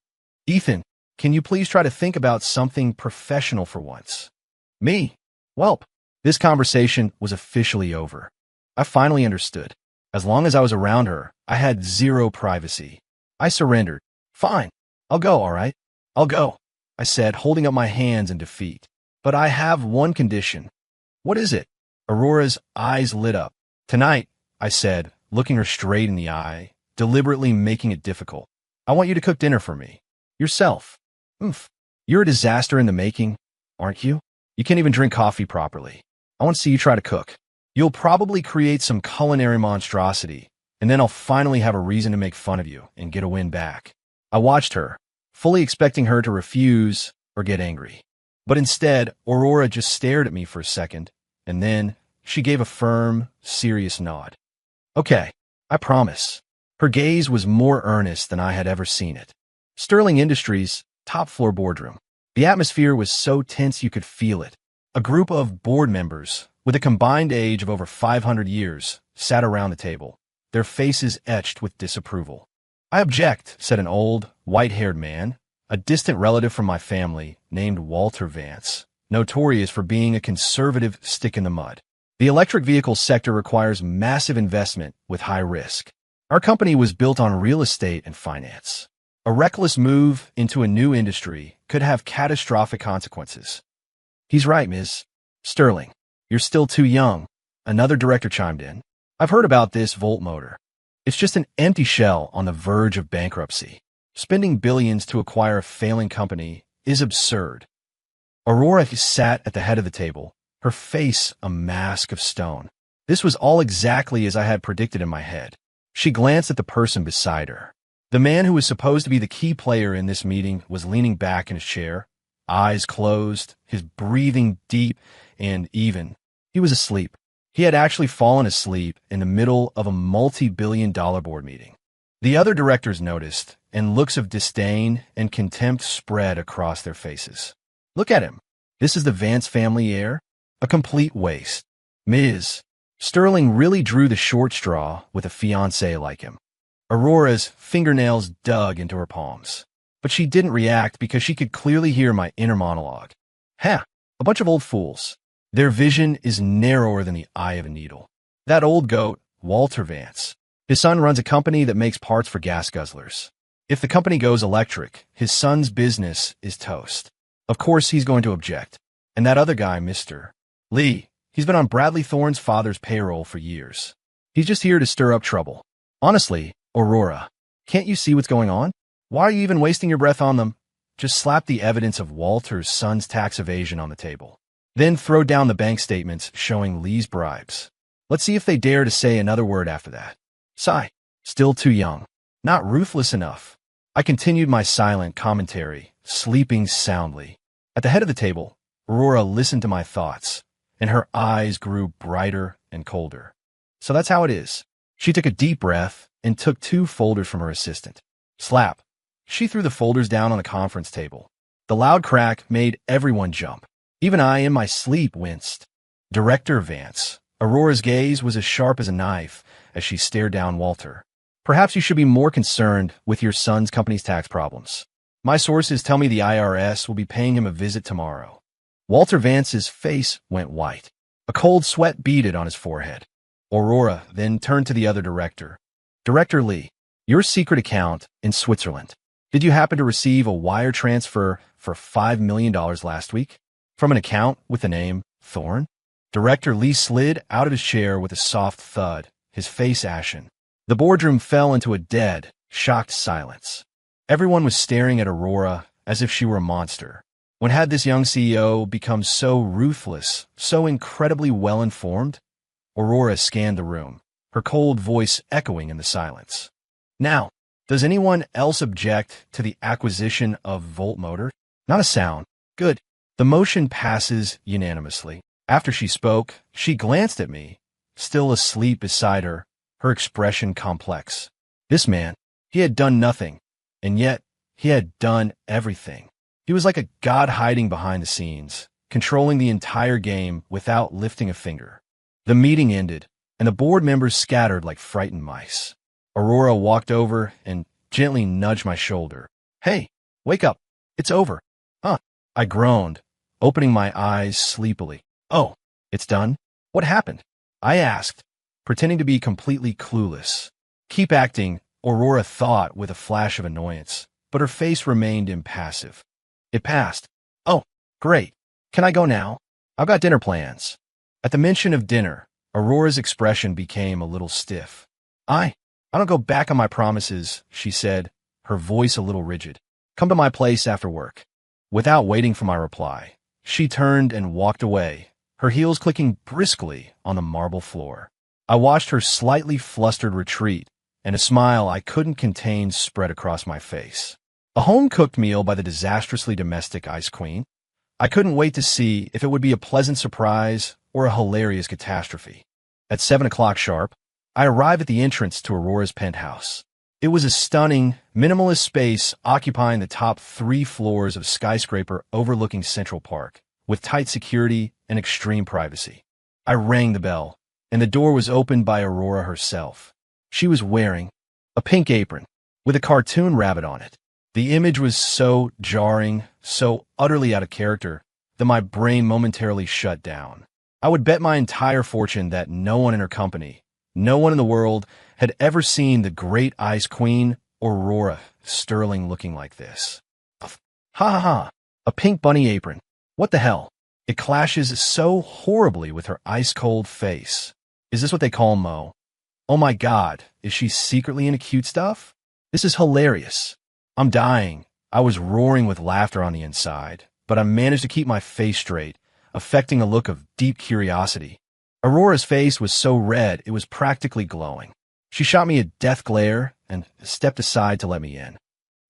Ethan, can you please try to think about something professional for once? Me? Welp, this conversation was officially over. I finally understood. As long as I was around her, I had zero privacy. I surrendered. Fine. I'll go, all right? I'll go, I said, holding up my hands in defeat. But I have one condition. What is it? Aurora's eyes lit up. Tonight, I said, looking her straight in the eye, deliberately making it difficult. I want you to cook dinner for me. Yourself. Oof. You're a disaster in the making, aren't you? You can't even drink coffee properly. I want to see you try to cook. You'll probably create some culinary monstrosity, and then I'll finally have a reason to make fun of you and get a win back. I watched her, fully expecting her to refuse or get angry. But instead, Aurora just stared at me for a second, and then she gave a firm, serious nod. Okay, I promise. Her gaze was more earnest than I had ever seen it. Sterling Industries, top-floor boardroom. The atmosphere was so tense you could feel it. A group of board members, with a combined age of over 500 years, sat around the table, their faces etched with disapproval. I object, said an old, white-haired man, a distant relative from my family, named Walter Vance, notorious for being a conservative stick-in-the-mud. The electric vehicle sector requires massive investment with high risk. Our company was built on real estate and finance. A reckless move into a new industry could have catastrophic consequences. He's right, Ms. Sterling. You're still too young. Another director chimed in. I've heard about this Volt motor. It's just an empty shell on the verge of bankruptcy. Spending billions to acquire a failing company is absurd. Aurora sat at the head of the table, her face a mask of stone. This was all exactly as I had predicted in my head. She glanced at the person beside her. The man who was supposed to be the key player in this meeting was leaning back in his chair, eyes closed, his breathing deep and even. He was asleep. He had actually fallen asleep in the middle of a multi-billion-dollar board meeting. The other directors noticed, and looks of disdain and contempt spread across their faces. Look at him. This is the Vance family heir? A complete waste. Ms. Sterling really drew the short straw with a fiancé like him. Aurora's fingernails dug into her palms. But she didn't react because she could clearly hear my inner monologue. Ha! A bunch of old fools. Their vision is narrower than the eye of a needle. That old goat, Walter Vance. His son runs a company that makes parts for gas guzzlers. If the company goes electric, his son's business is toast. Of course he's going to object. And that other guy, Mr. Lee, he's been on Bradley Thorne's father's payroll for years. He's just here to stir up trouble. Honestly, Aurora, can't you see what's going on? Why are you even wasting your breath on them? Just slap the evidence of Walter's son's tax evasion on the table. Then throw down the bank statements showing Lee's bribes. Let's see if they dare to say another word after that. Sigh. Still too young. Not ruthless enough. I continued my silent commentary, sleeping soundly. At the head of the table, Aurora listened to my thoughts, and her eyes grew brighter and colder. So that's how it is. She took a deep breath and took 2 folders from her assistant. Slap. She threw the folders down on the conference table. The loud crack made everyone jump. Even I, in my sleep, winced. Director Vance. Aurora's gaze was as sharp as a knife, as she stared down Walter. Perhaps you should be more concerned with your son's company's tax problems. My sources tell me the IRS will be paying him a visit tomorrow. Walter Vance's face went white. A cold sweat beaded on his forehead. Aurora then turned to the other director. Director Lee, your secret account in Switzerland. Did you happen to receive a wire transfer for $5 million last week? From an account with the name Thorne? Director Lee slid out of his chair with a soft thud, his face ashen. The boardroom fell into a dead, shocked silence. Everyone was staring at Aurora as if she were a monster. When had this young CEO become so ruthless, so incredibly well-informed? Aurora scanned the room, her cold voice echoing in the silence. Now, does anyone else object to the acquisition of Volt Motor? Not a sound. Good. The motion passes unanimously. After she spoke, she glanced at me, still asleep beside her, her expression complex. This man, he had done nothing, and yet he had done everything. He was like a god hiding behind the scenes, controlling the entire game without lifting a finger. The meeting ended, and the board members scattered like frightened mice. Aurora walked over and gently nudged my shoulder. Hey, wake up. It's over. Huh? I groaned, opening my eyes sleepily. Oh, it's done? What happened? I asked, pretending to be completely clueless. Keep acting, Aurora thought with a flash of annoyance, but her face remained impassive. It passed. Oh, great. Can I go now? I've got dinner plans. At the mention of dinner, Aurora's expression became a little stiff. I don't go back on my promises, she said, her voice a little rigid. Come to my place after work. Without waiting for my reply, she turned and walked away, her heels clicking briskly on the marble floor. I watched her slightly flustered retreat, and a smile I couldn't contain spread across my face. A home-cooked meal by the disastrously domestic Ice Queen. I couldn't wait to see if it would be a pleasant surprise or a hilarious catastrophe. At 7 o'clock sharp, I arrived at the entrance to Aurora's penthouse. It was a stunning, minimalist space occupying the top 3 floors of a skyscraper overlooking Central Park, with tight security and extreme privacy. I rang the bell, and the door was opened by Aurora herself. She was wearing a pink apron with a cartoon rabbit on it. The image was so jarring, so utterly out of character, that my brain momentarily shut down. I would bet my entire fortune that no one in her company, no one in the world, had ever seen the great Ice Queen, Aurora, Sterling looking like this. Ha ha ha, a pink bunny apron. What the hell? It clashes so horribly with her ice-cold face. Is this what they call Mo? Oh my God, is she secretly into cute stuff? This is hilarious. I'm dying. I was roaring with laughter on the inside, but I managed to keep my face straight, affecting a look of deep curiosity. Aurora's face was so red it was practically glowing. She shot me a death glare and stepped aside to let me in.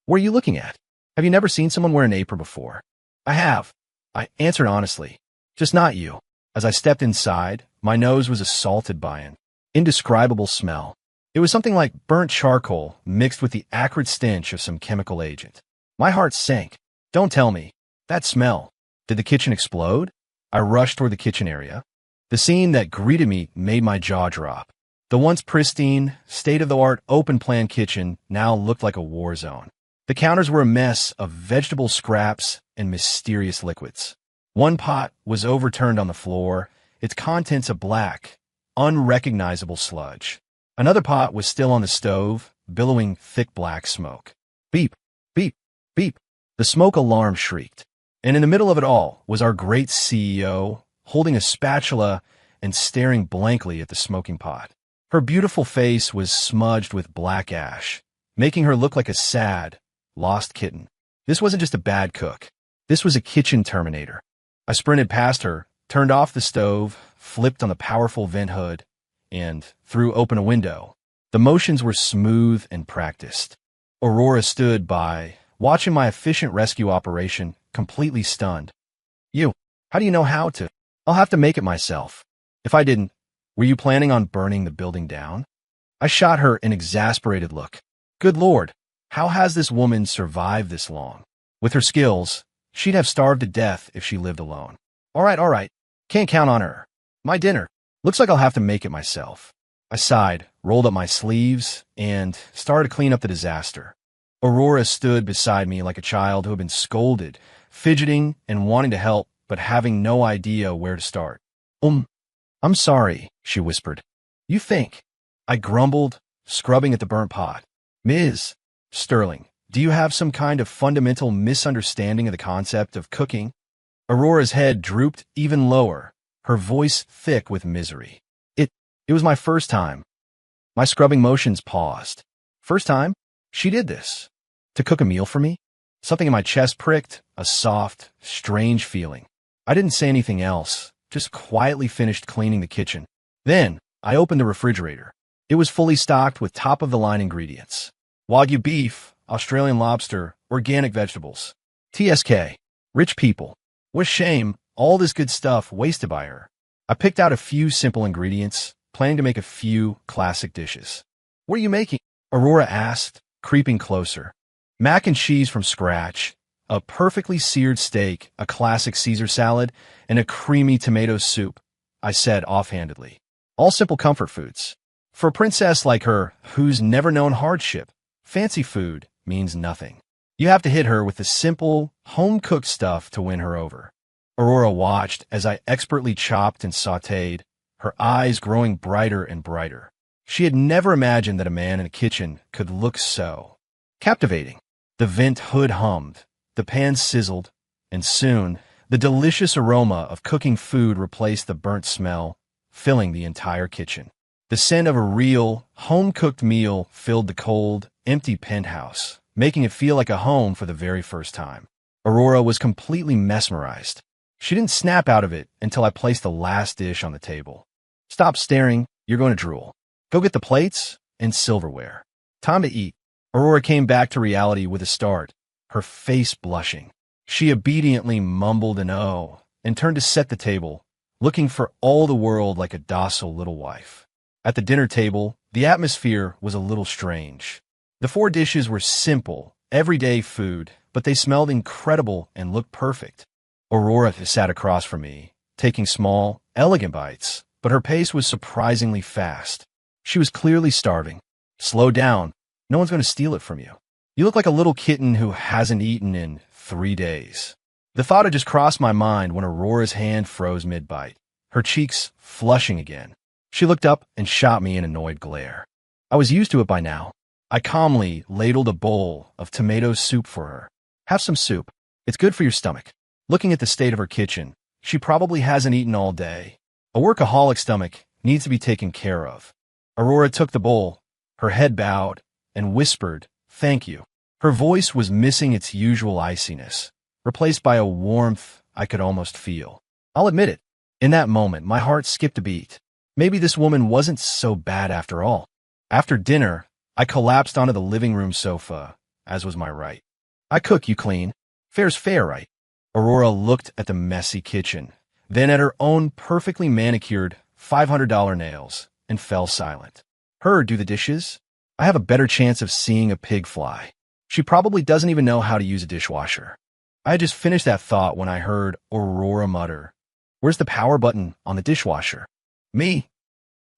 What are you looking at? Have you never seen someone wear an apron before? I have. I answered honestly. Just not you. As I stepped inside, my nose was assaulted by an indescribable smell. It was something like burnt charcoal mixed with the acrid stench of some chemical agent. My heart sank. Don't tell me. That smell. Did the kitchen explode? I rushed toward the kitchen area. The scene that greeted me made my jaw drop. The once pristine, state-of-the-art open-plan kitchen now looked like a war zone. The counters were a mess of vegetable scraps and mysterious liquids. One pot was overturned on the floor, its contents a black, unrecognizable sludge. Another pot was still on the stove, billowing thick black smoke. Beep, beep, beep. The smoke alarm shrieked. And in the middle of it all was our great CEO, holding a spatula and staring blankly at the smoking pot. Her beautiful face was smudged with black ash, making her look like a sad, lost kitten. This wasn't just a bad cook. This was a kitchen terminator. I sprinted past her, turned off the stove, flipped on the powerful vent hood, and threw open a window. The motions were smooth and practiced. Aurora stood by, watching my efficient rescue operation, completely stunned. How do you know how to? I'll have to make it myself. If I didn't, were you planning on burning the building down? I shot her an exasperated look. Good Lord, how has this woman survived this long? With her skills, she'd have starved to death if she lived alone. All right. Can't count on her. My dinner. Looks like I'll have to make it myself. I sighed, rolled up my sleeves, and started to clean up the disaster. Aurora stood beside me like a child who had been scolded, fidgeting and wanting to help, but having no idea where to start. I'm sorry, she whispered. You think? I grumbled, scrubbing at the burnt pot. Ms. Sterling, do you have some kind of fundamental misunderstanding of the concept of cooking? Aurora's head drooped even lower, her voice thick with misery. It was my first time. My scrubbing motions paused. First time? She did this. To cook a meal for me? Something in my chest pricked, a soft, strange feeling. I didn't say anything else, just quietly finished cleaning the kitchen. Then, I opened the refrigerator. It was fully stocked with top-of-the-line ingredients. Wagyu beef, Australian lobster, organic vegetables. TSK. Rich people. What a shame, all this good stuff wasted by her. I picked out a few simple ingredients, planning to make a few classic dishes. What are you making? Aurora asked, creeping closer. Mac and cheese from scratch, a perfectly seared steak, a classic Caesar salad, and a creamy tomato soup, I said offhandedly. All simple comfort foods. For a princess like her, who's never known hardship, fancy food means nothing. You have to hit her with the simple, home-cooked stuff to win her over. Aurora watched as I expertly chopped and sautéed, her eyes growing brighter and brighter. She had never imagined that a man in a kitchen could look so captivating. The vent hood hummed, the pan sizzled, and soon the delicious aroma of cooking food replaced the burnt smell, filling the entire kitchen. The scent of a real, home-cooked meal filled the cold, empty penthouse, making it feel like a home for the very first time. Aurora was completely mesmerized. She didn't snap out of it until I placed the last dish on the table. Stop staring, you're going to drool. Go get the plates and silverware. Time to eat. Aurora came back to reality with a start, her face blushing. She obediently mumbled an "oh" and turned to set the table, looking for all the world like a docile little wife. At the dinner table, the atmosphere was a little strange. The 4 dishes were simple, everyday food, but they smelled incredible and looked perfect. Aurora sat across from me, taking small, elegant bites, but her pace was surprisingly fast. She was clearly starving. Slow down. No one's going to steal it from you. You look like a little kitten who hasn't eaten in 3 days. The thought had just crossed my mind when Aurora's hand froze mid-bite, her cheeks flushing again. She looked up and shot me an annoyed glare. I was used to it by now. I calmly ladled a bowl of tomato soup for her. Have some soup. It's good for your stomach. Looking at the state of her kitchen, she probably hasn't eaten all day. A workaholic stomach needs to be taken care of. Aurora took the bowl, her head bowed, and whispered, "Thank you." Her voice was missing its usual iciness, replaced by a warmth I could almost feel. I'll admit it. In that moment, my heart skipped a beat. Maybe this woman wasn't so bad after all. After dinner, I collapsed onto the living room sofa, as was my right. I cook, you clean. Fair's fair, right? Aurora looked at the messy kitchen, then at her own perfectly manicured $500 nails, and fell silent. Her do the dishes? I have a better chance of seeing a pig fly. She probably doesn't even know how to use a dishwasher. I had just finished that thought when I heard Aurora mutter, "Where's the power button on the dishwasher?" Me?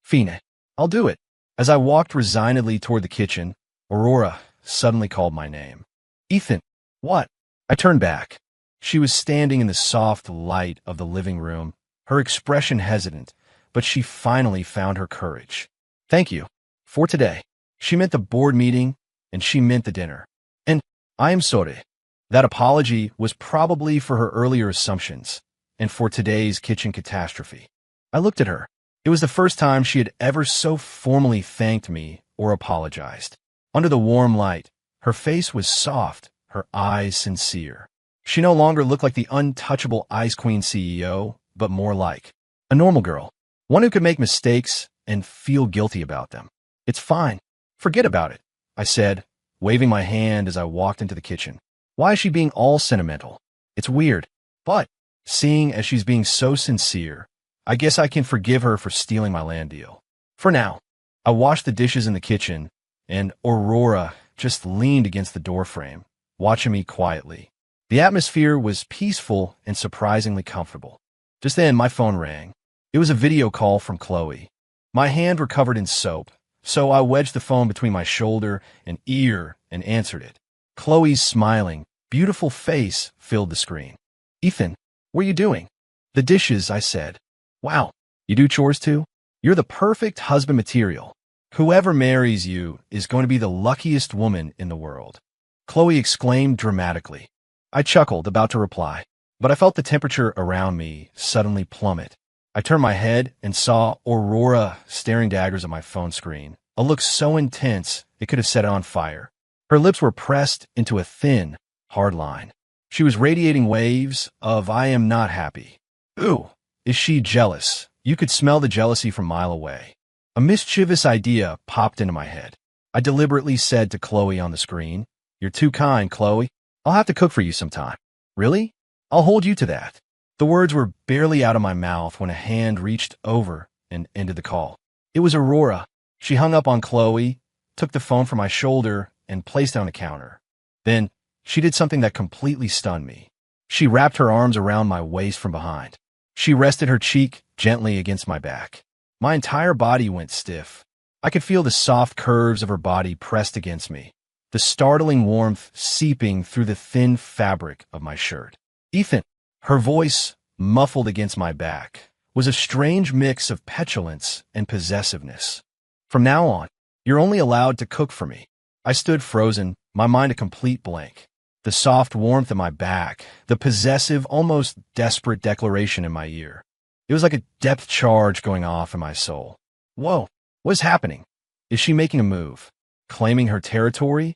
Fine. I'll do it. As I walked resignedly toward the kitchen, Aurora suddenly called my name. Ethan. What? I turned back. She was standing in the soft light of the living room, her expression hesitant, but she finally found her courage. Thank you. For today. She meant the board meeting, and she meant the dinner. And I am sorry. That apology was probably for her earlier assumptions, and for today's kitchen catastrophe. I looked at her. It was the first time she had ever so formally thanked me or apologized. Under the warm light, her face was soft, her eyes sincere. She no longer looked like the untouchable Ice Queen CEO, but more like a normal girl, one who could make mistakes and feel guilty about them. It's fine. Forget about it, I said, waving my hand as I walked into the kitchen. Why is she being all sentimental? It's weird, but seeing as she's being so sincere, I guess I can forgive her for stealing my land deal. For now, I washed the dishes in the kitchen, and Aurora just leaned against the doorframe, watching me quietly. The atmosphere was peaceful and surprisingly comfortable. Just then, my phone rang. It was a video call from Chloe. My hand were covered in soap, so I wedged the phone between my shoulder and ear and answered it. Chloe's smiling, beautiful face filled the screen. Ethan, what are you doing? The dishes, I said. Wow, you do chores too? You're the perfect husband material. Whoever marries you is going to be the luckiest woman in the world. Chloe exclaimed dramatically. I chuckled, about to reply, but I felt the temperature around me suddenly plummet. I turned my head and saw Aurora staring daggers at my phone screen, a look so intense it could have set it on fire. Her lips were pressed into a thin, hard line. She was radiating waves of I am not happy. Ooh, is she jealous? You could smell the jealousy from a mile away. A mischievous idea popped into my head. I deliberately said to Chloe on the screen, "You're too kind, Chloe. I'll have to cook for you sometime." Really? I'll hold you to that. The words were barely out of my mouth when a hand reached over and ended the call. It was Aurora. She hung up on Chloe, took the phone from my shoulder, and placed it on the counter. Then, she did something that completely stunned me. She wrapped her arms around my waist from behind. She rested her cheek gently against my back. My entire body went stiff. I could feel the soft curves of her body pressed against me, the startling warmth seeping through the thin fabric of my shirt. Ethan, her voice, muffled against my back, was a strange mix of petulance and possessiveness. From now on, you're only allowed to cook for me. I stood frozen, my mind a complete blank. The soft warmth in my back, the possessive, almost desperate declaration in my ear. It was like a depth charge going off in my soul. Whoa, what is happening? Is she making a move? Claiming her territory?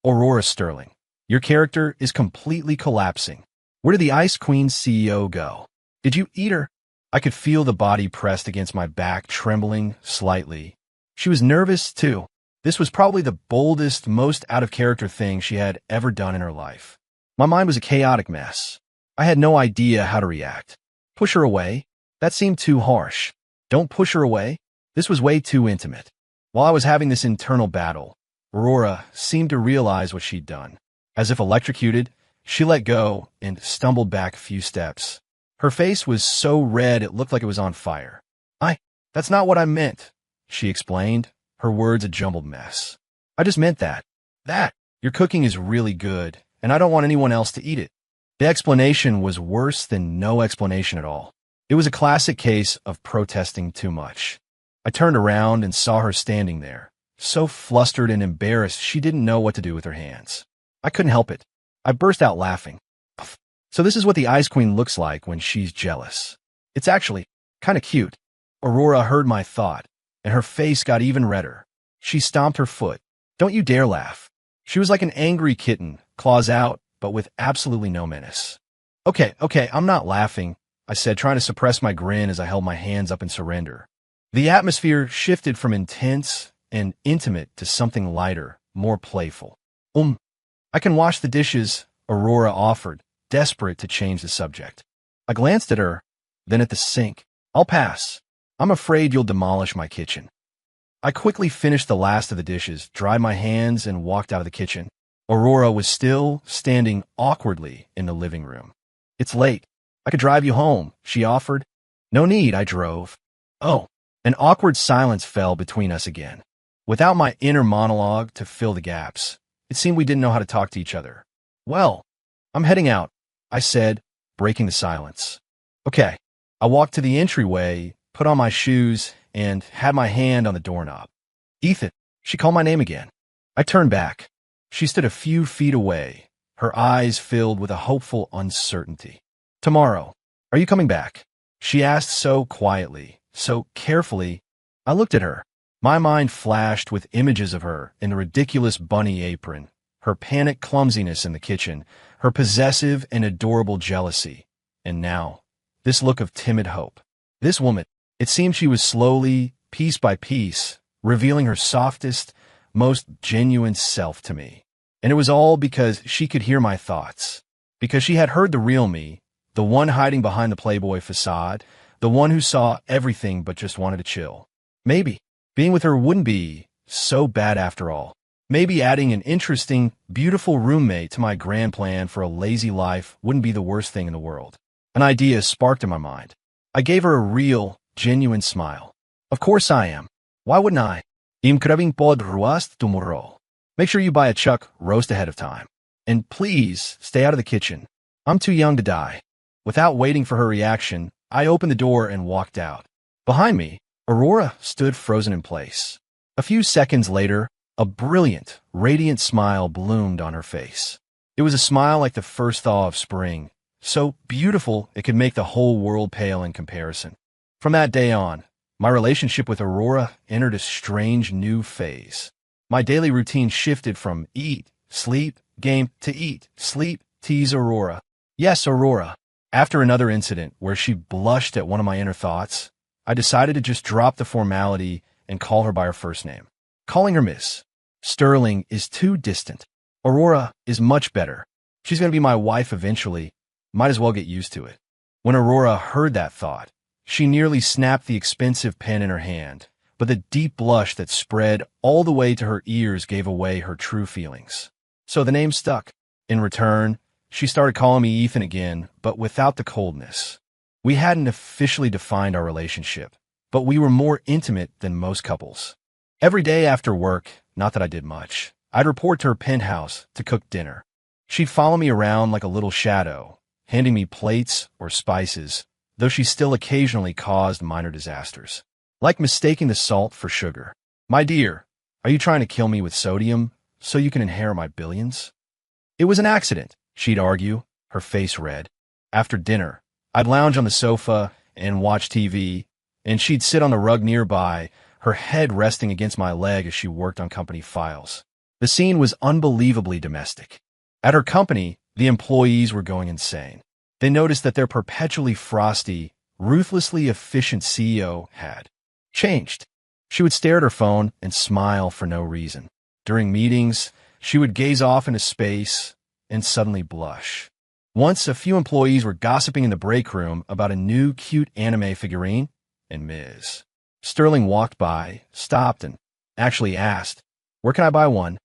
Aurora Sterling, your character is completely collapsing. Where did the Ice Queen CEO go? Did you eat her? I could feel the body pressed against my back, trembling slightly. She was nervous, too. This was probably the boldest, most out-of-character thing she had ever done in her life. My mind was a chaotic mess. I had no idea how to react. Push her away? That seemed too harsh. Don't push her away? This was way too intimate. While I was having this internal battle, Aurora seemed to realize what she'd done. As if electrocuted, she let go and stumbled back a few steps. Her face was so red it looked like it was on fire. That's not what I meant, she explained, her words a jumbled mess. I just meant that your cooking is really good, and I don't want anyone else to eat it. The explanation was worse than no explanation at all. It was a classic case of protesting too much. I turned around and saw her standing there, so flustered and embarrassed she didn't know what to do with her hands. I couldn't help it. I burst out laughing. So this is what the Ice Queen looks like when she's jealous. It's actually kind of cute. Aurora heard my thought, and her face got even redder. She stomped her foot. Don't you dare laugh. She was like an angry kitten, claws out, but with absolutely no menace. Okay, I'm not laughing, I said, trying to suppress my grin as I held my hands up in surrender. The atmosphere shifted from intense and intimate to something lighter, more playful. I can wash the dishes, Aurora offered, desperate to change the subject. I glanced at her, then at the sink. I'll pass. I'm afraid you'll demolish my kitchen. I quickly finished the last of the dishes, dried my hands, and walked out of the kitchen. Aurora was still standing awkwardly in the living room. It's late. I could drive you home, she offered. No need, I drove. Oh, an awkward silence fell between us again. Without my inner monologue to fill the gaps, it seemed we didn't know how to talk to each other. Well, I'm heading out, I said, breaking the silence. Okay. I walked to the entryway, put on my shoes, and had my hand on the doorknob. Ethan, she called my name again. I turned back. She stood a few feet away, her eyes filled with a hopeful uncertainty. Tomorrow, are you coming back? She asked so quietly, so carefully. I looked at her. My mind flashed with images of her in a ridiculous bunny apron, her panicked clumsiness in the kitchen, her possessive and adorable jealousy. And now, this look of timid hope. This woman, it seemed she was slowly, piece by piece, revealing her softest, most genuine self to me. And it was all because she could hear my thoughts. Because she had heard the real me, the one hiding behind the Playboy facade, the one who saw everything but just wanted to chill. Maybe being with her wouldn't be so bad after all. Maybe adding an interesting, beautiful roommate to my grand plan for a lazy life wouldn't be the worst thing in the world. An idea sparked in my mind. I gave her a real, genuine smile. Of course I am. Why wouldn't I? Im kreving pod ruast tomorrow. Make sure you buy a chuck roast ahead of time. And please, stay out of the kitchen. I'm too young to die. Without waiting for her reaction, I opened the door and walked out. Behind me, Aurora stood frozen in place. A few seconds later, a brilliant, radiant smile bloomed on her face. It was a smile like the first thaw of spring, so beautiful it could make the whole world pale in comparison. From that day on, my relationship with Aurora entered a strange new phase. My daily routine shifted from eat, sleep, game to eat, sleep, tease Aurora. Yes, Aurora. After another incident where she blushed at one of my inner thoughts, I decided to just drop the formality and call her by her first name. Calling her Miss Sterling is too distant. Aurora is much better. She's going to be my wife eventually. Might as well get used to it. When Aurora heard that thought, she nearly snapped the expensive pen in her hand, but the deep blush that spread all the way to her ears gave away her true feelings. So the name stuck. In return, she started calling me Ethan again, but without the coldness. We hadn't officially defined our relationship, but we were more intimate than most couples. Every day after work, not that I did much, I'd report to her penthouse to cook dinner. She'd follow me around like a little shadow, handing me plates or spices, though she still occasionally caused minor disasters, like mistaking the salt for sugar. My dear, are you trying to kill me with sodium so you can inherit my billions? It was an accident, she'd argue, her face red. After dinner, I'd lounge on the sofa and watch TV, and she'd sit on the rug nearby, her head resting against my leg as she worked on company files. The scene was unbelievably domestic. At her company, the employees were going insane. They noticed that their perpetually frosty, ruthlessly efficient CEO had changed. She would stare at her phone and smile for no reason. During meetings, she would gaze off into space and suddenly blush. Once, a few employees were gossiping in the break room about a new cute anime figurine, and Ms. Sterling walked by, stopped, and actually asked, "Where can I buy one?"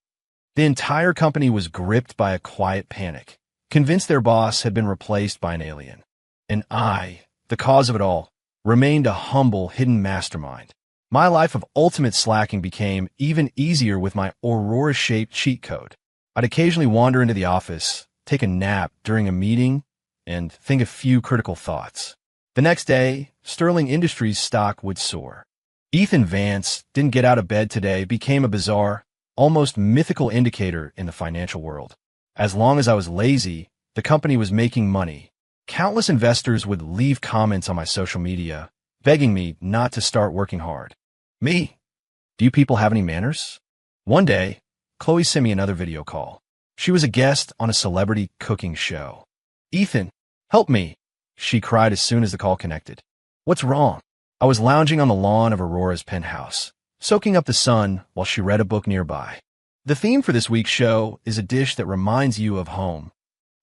The entire company was gripped by a quiet panic, convinced their boss had been replaced by an alien. And I, the cause of it all, remained a humble, hidden mastermind. My life of ultimate slacking became even easier with my Aurora-shaped cheat code. I'd occasionally wander into the office, take a nap during a meeting, and think a few critical thoughts. The next day, Sterling Industries stock would soar. Ethan Vance didn't get out of bed today became a bizarre, almost mythical indicator in the financial world. As long as I was lazy, the company was making money. Countless investors would leave comments on my social media, begging me not to start working hard. Me? Do you people have any manners? One day, Chloe sent me another video call. She was a guest on a celebrity cooking show. "Ethan, help me," she cried as soon as the call connected. "What's wrong?" I was lounging on the lawn of Aurora's penthouse, soaking up the sun while she read a book nearby. The theme for this week's show is a dish that reminds you of home.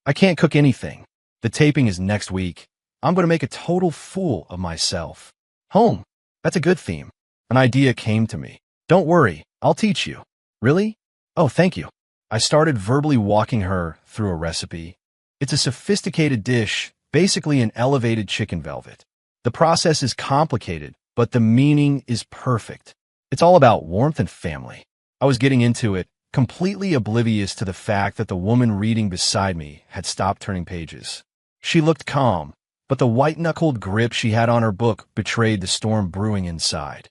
I can't cook anything. The taping is next week. I'm going to make a total fool of myself. Home. That's a good theme. An idea came to me. "Don't worry, I'll teach you." "Really? Oh, thank you." I started verbally walking her through a recipe. It's a sophisticated dish, basically an elevated chicken velvet. The process is complicated, but the meaning is perfect. It's all about warmth and family. I was getting into it, completely oblivious to the fact that the woman reading beside me had stopped turning pages. She looked calm, but the white-knuckled grip she had on her book betrayed the storm brewing inside.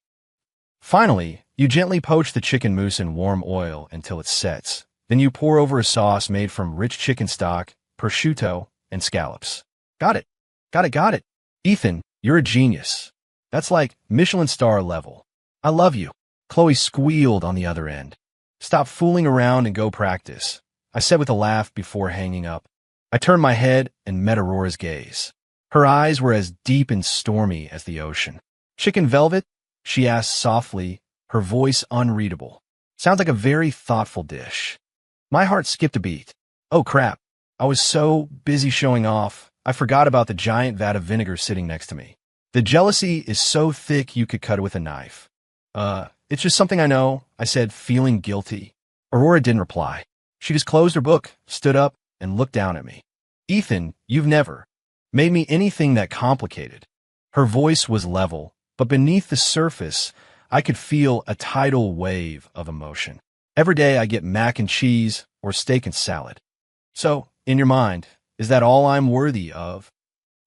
Finally, you gently poach the chicken mousse in warm oil until it sets. Then you pour over a sauce made from rich chicken stock, prosciutto, and scallops. Got it. Got it. Ethan, you're a genius. That's like Michelin star level. I love you. Chloe squealed on the other end. "Stop fooling around and go practice," I said with a laugh before hanging up. I turned my head and met Aurora's gaze. Her eyes were as deep and stormy as the ocean. "Chicken velvet?" she asked softly, her voice unreadable. "Sounds like a very thoughtful dish." My heart skipped a beat. Oh crap. I was so busy showing off, I forgot about the giant vat of vinegar sitting next to me. The jealousy is so thick you could cut it with a knife. It's just something I know," I said, feeling guilty. Aurora didn't reply. She just closed her book, stood up, and looked down at me. "Ethan, you've never made me anything that complicated." Her voice was level, but beneath the surface, I could feel a tidal wave of emotion. Every day I get mac and cheese or steak and salad. So, in your mind, is that all I'm worthy of?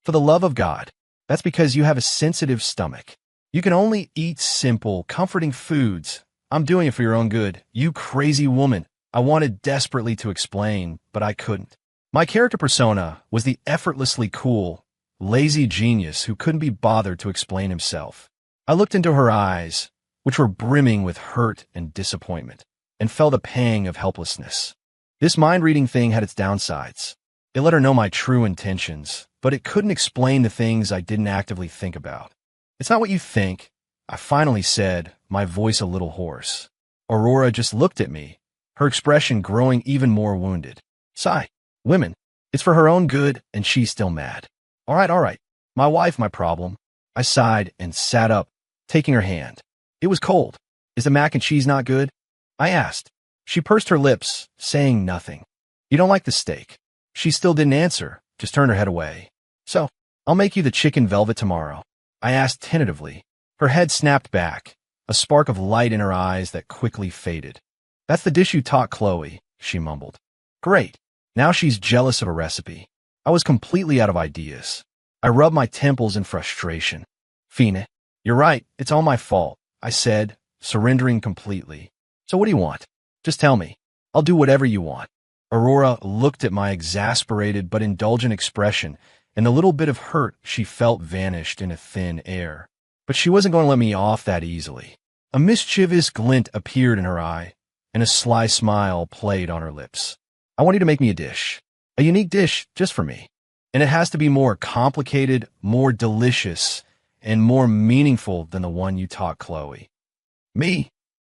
For the love of God, that's because you have a sensitive stomach. You can only eat simple, comforting foods. I'm doing it for your own good. You crazy woman. I wanted desperately to explain, but I couldn't. My character persona was the effortlessly cool, lazy genius who couldn't be bothered to explain himself. I looked into her eyes, which were brimming with hurt and disappointment, and felt a pang of helplessness. This mind-reading thing had its downsides. It let her know my true intentions, but it couldn't explain the things I didn't actively think about. It's not what you think, I finally said, my voice a little hoarse. Aurora just looked at me, her expression growing even more wounded. Sigh. Women. It's for her own good, and she's still mad. All right. My wife, my problem. I sighed and sat up, taking her hand. It was cold. Is the mac and cheese not good? I asked. She pursed her lips, saying nothing. You don't like the steak? She still didn't answer, just turned her head away. So, I'll make you the chicken velvet tomorrow. I asked tentatively. Her head snapped back, a spark of light in her eyes that quickly faded. That's the dish you taught Chloe, she mumbled. Great. Now she's jealous of a recipe. I was completely out of ideas. I rubbed my temples in frustration. Fina, you're right, it's all my fault, I said, surrendering completely. So what do you want? Just tell me. I'll do whatever you want. Aurora looked at my exasperated but indulgent expression, and the little bit of hurt she felt vanished in a thin air. But she wasn't going to let me off that easily. A mischievous glint appeared in her eye, and a sly smile played on her lips. I want you to make me a dish. A unique dish just for me. And it has to be more complicated, more delicious, and more meaningful than the one you taught Chloe. Me?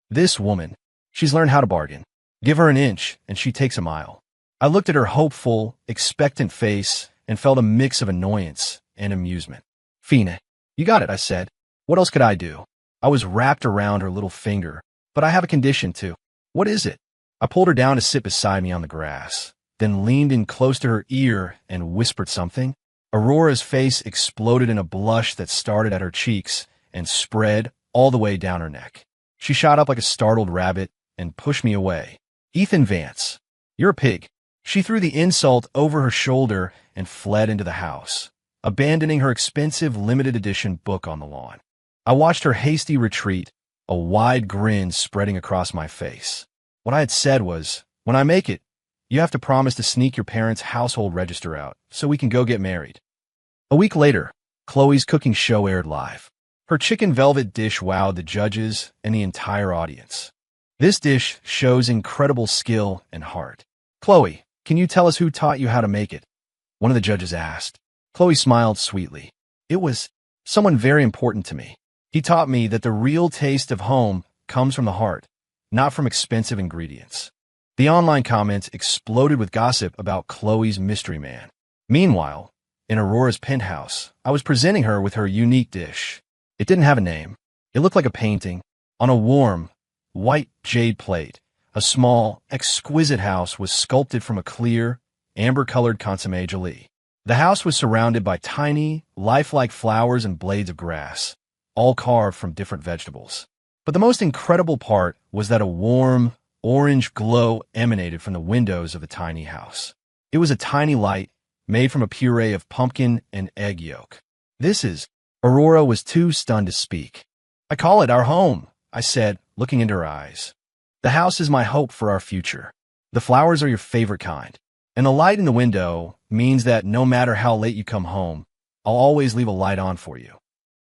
This woman. She's learned how to bargain. Give her an inch, and she takes a mile. I looked at her hopeful, expectant face and felt a mix of annoyance and amusement. Fina, you got it, I said. What else could I do? I was wrapped around her little finger, but I have a condition too. What is it? I pulled her down to sit beside me on the grass, then leaned in close to her ear and whispered something. Aurora's face exploded in a blush that started at her cheeks and spread all the way down her neck. She shot up like a startled rabbit and pushed me away. Ethan Vance, you're a pig. She threw the insult over her shoulder and fled into the house, abandoning her expensive limited edition book on the lawn. I watched her hasty retreat, a wide grin spreading across my face. What I had said was, when I make it, you have to promise to sneak your parents' household register out so we can go get married. A week later, Chloe's cooking show aired live. Her chicken velvet dish wowed the judges and the entire audience. This dish shows incredible skill and heart. Chloe, can you tell us who taught you how to make it? One of the judges asked. Chloe smiled sweetly. It was someone very important to me. He taught me that the real taste of home comes from the heart, not from expensive ingredients. The online comments exploded with gossip about Chloe's mystery man. Meanwhile, in Aurora's penthouse, I was presenting her with her unique dish. It didn't have a name. It looked like a painting. On a warm, white jade plate, a small, exquisite house was sculpted from a clear, amber-colored consommé gelée. The house was surrounded by tiny, lifelike flowers and blades of grass, all carved from different vegetables. But the most incredible part was that a warm, orange glow emanated from the windows of the tiny house. It was a tiny light made from a puree of pumpkin and egg yolk. Aurora was too stunned to speak. I call it our home, I said, looking into her eyes. The house is my hope for our future. The flowers are your favorite kind. And the light in the window means that no matter how late you come home, I'll always leave a light on for you.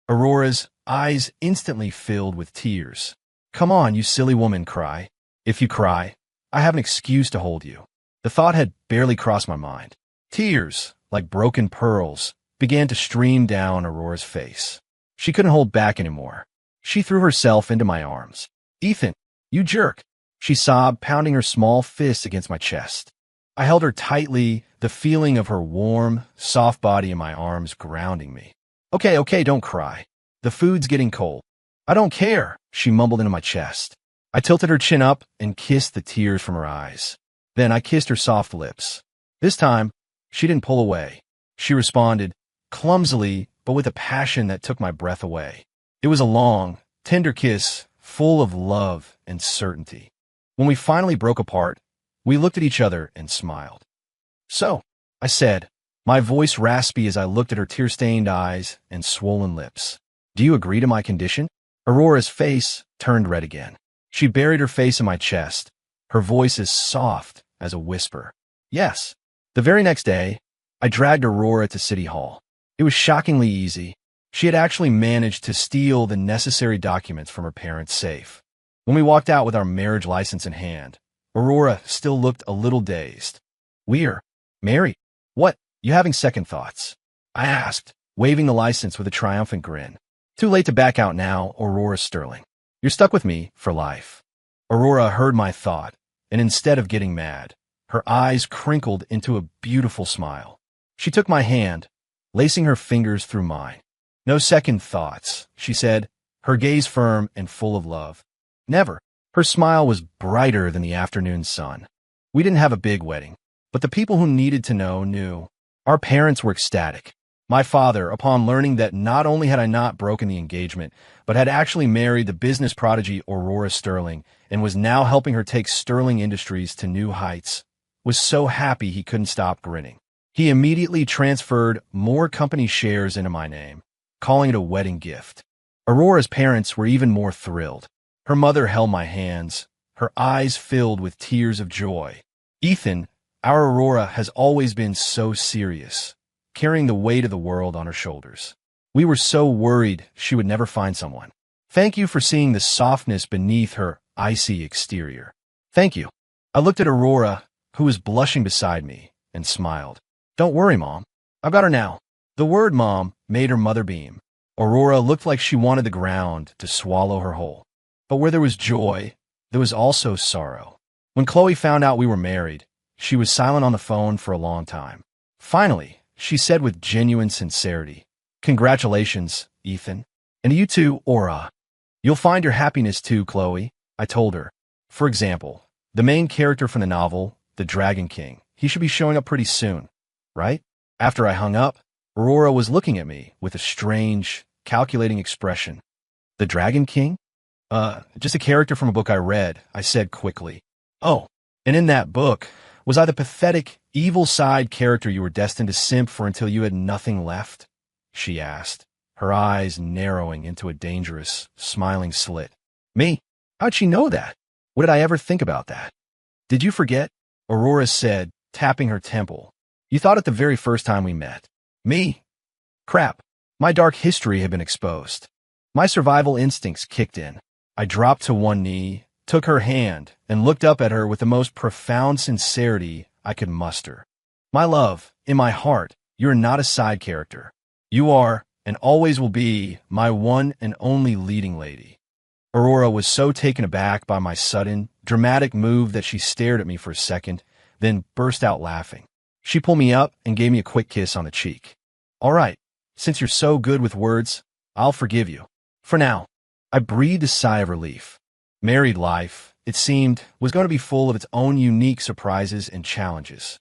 Aurora's eyes instantly filled with tears. Come on, you silly woman, cry. If you cry, I have an excuse to hold you. The thought had barely crossed my mind. Tears, like broken pearls, began to stream down Aurora's face. She couldn't hold back anymore. She threw herself into my arms. Ethan, you jerk, she sobbed, pounding her small fist against my chest. I held her tightly, the feeling of her warm, soft body in my arms grounding me. Okay, don't cry. The food's getting cold. I don't care, she mumbled into my chest. I tilted her chin up and kissed the tears from her eyes. Then I kissed her soft lips. This time, she didn't pull away. She responded, clumsily, but with a passion that took my breath away. It was a long, tender kiss, full of love and certainty. When we finally broke apart, we looked at each other and smiled. "So," I said, my voice raspy as I looked at her tear-stained eyes and swollen lips. "Do you agree to my condition?" Aurora's face turned red again. She buried her face in my chest, her voice as soft as a whisper. "Yes." The very next day, I dragged Aurora to City Hall. It was shockingly easy. She had actually managed to steal the necessary documents from her parents' safe. When we walked out with our marriage license in hand, Aurora still looked a little dazed. "We're married? What, you having second thoughts?" I asked, waving the license with a triumphant grin. "Too late to back out now, Aurora Sterling. You're stuck with me for life." Aurora heard my thought, and instead of getting mad, her eyes crinkled into a beautiful smile. She took my hand, lacing her fingers through mine. "No second thoughts," she said, her gaze firm and full of love. "Never." Her smile was brighter than the afternoon sun. We didn't have a big wedding, but the people who needed to know knew. Our parents were ecstatic. My father, upon learning that not only had I not broken the engagement, but had actually married the business prodigy Aurora Sterling and was now helping her take Sterling Industries to new heights, was so happy he couldn't stop grinning. He immediately transferred more company shares into my name, calling it a wedding gift. Aurora's parents were even more thrilled. Her mother held my hands, her eyes filled with tears of joy. "Ethan, our Aurora has always been so serious, carrying the weight of the world on her shoulders. We were so worried she would never find someone. Thank you for seeing the softness beneath her icy exterior." "Thank you." I looked at Aurora, who was blushing beside me, and smiled. "Don't worry, Mom. I've got her now." The word Mom made her mother beam. Aurora looked like she wanted the ground to swallow her whole. But where there was joy, there was also sorrow. When Chloe found out we were married, she was silent on the phone for a long time. Finally, she said with genuine sincerity, "Congratulations, Ethan. And you too, Aura. You'll find your happiness too, Chloe," I told her. For example, the main character from the novel, the Dragon King, he should be showing up pretty soon, right? After I hung up, Aurora was looking at me with a strange, calculating expression. "The Dragon King?" Just a character from a book I read," I said quickly. "Oh, and in that book, was I the pathetic, evil side character you were destined to simp for until you had nothing left?" she asked, her eyes narrowing into a dangerous, smiling slit. "Me? How'd she know that? What did I ever think about that?" "Did you forget?" Aurora said, tapping her temple. "You thought it the very first time we met." "Me? Crap. My dark history had been exposed. My survival instincts kicked in. I dropped to one knee, took her hand, and looked up at her with the most profound sincerity I could muster. "My love, in my heart, you're not a side character. You are, and always will be, my one and only leading lady." Aurora was so taken aback by my sudden, dramatic move that she stared at me for a second, then burst out laughing. She pulled me up and gave me a quick kiss on the cheek. "All right, since you're so good with words, I'll forgive you. For now." I breathed a sigh of relief. Married life, it seemed, was going to be full of its own unique surprises and challenges.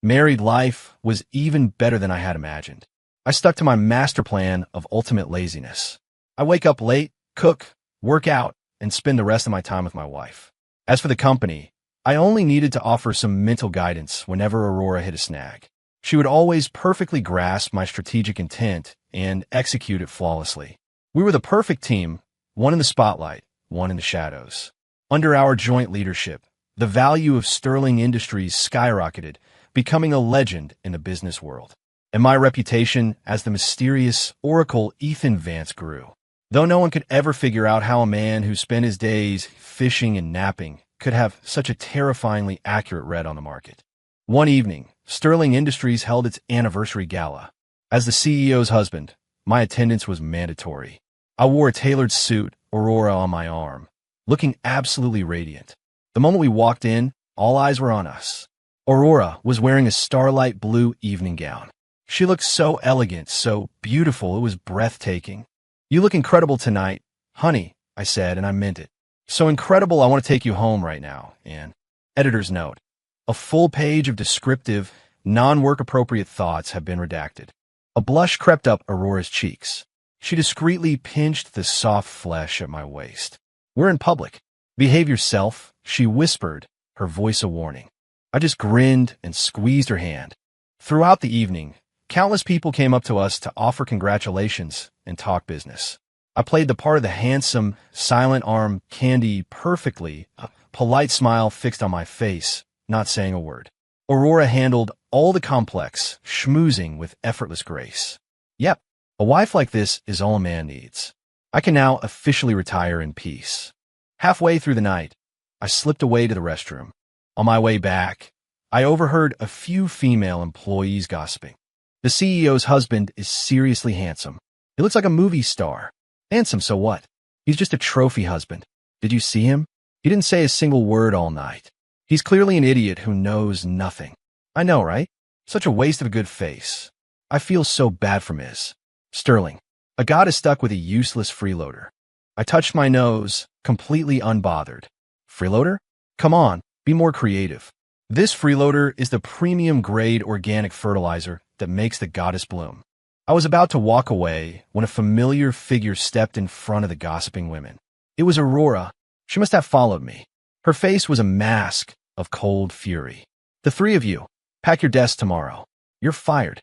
Married life was even better than I had imagined. I stuck to my master plan of ultimate laziness. I wake up late, cook, work out, and spend the rest of my time with my wife. As for the company, I only needed to offer some mental guidance whenever Aurora hit a snag. She would always perfectly grasp my strategic intent and execute it flawlessly. We were the perfect team, one in the spotlight, one in the shadows. Under our joint leadership, the value of Sterling Industries skyrocketed, becoming a legend in the business world. And my reputation as the mysterious Oracle Ethan Vance grew. Though no one could ever figure out how a man who spent his days fishing and napping could have such a terrifyingly accurate read on the market. One evening, Sterling Industries held its anniversary gala. As the CEO's husband, my attendance was mandatory. I wore a tailored suit, Aurora on my arm, looking absolutely radiant. The moment we walked in, all eyes were on us. Aurora was wearing a starlight blue evening gown. She looked so elegant, so beautiful, it was breathtaking. "You look incredible tonight, honey," I said, and I meant it. "So incredible, I want to take you home right now." And editor's note, a full page of descriptive, non-work appropriate thoughts have been redacted. A blush crept up Aurora's cheeks. She discreetly pinched the soft flesh at my waist. "We're in public. Behave yourself," she whispered, her voice a warning. I just grinned and squeezed her hand. Throughout the evening, countless people came up to us to offer congratulations and talk business. I played the part of the handsome, silent arm Candy perfectly, a polite smile fixed on my face, not saying a word. Aurora handled all the complex, schmoozing with effortless grace. Yep, a wife like this is all a man needs. I can now officially retire in peace. Halfway through the night, I slipped away to the restroom. On my way back, I overheard a few female employees gossiping. The CEO's husband is seriously handsome. He looks like a movie star. Handsome, so what? He's just a trophy husband. Did you see him? He didn't say a single word all night. He's clearly an idiot who knows nothing. I know, right? Such a waste of a good face. I feel so bad for Ms. Sterling. A god is stuck with a useless freeloader. I touched my nose, completely unbothered. Freeloader? Come on, be more creative. This freeloader is the premium-grade organic fertilizer that makes the goddess bloom. I was about to walk away when a familiar figure stepped in front of the gossiping women. It was Aurora. She must have followed me. Her face was a mask of cold fury. "The three of you, pack your desks tomorrow. You're fired."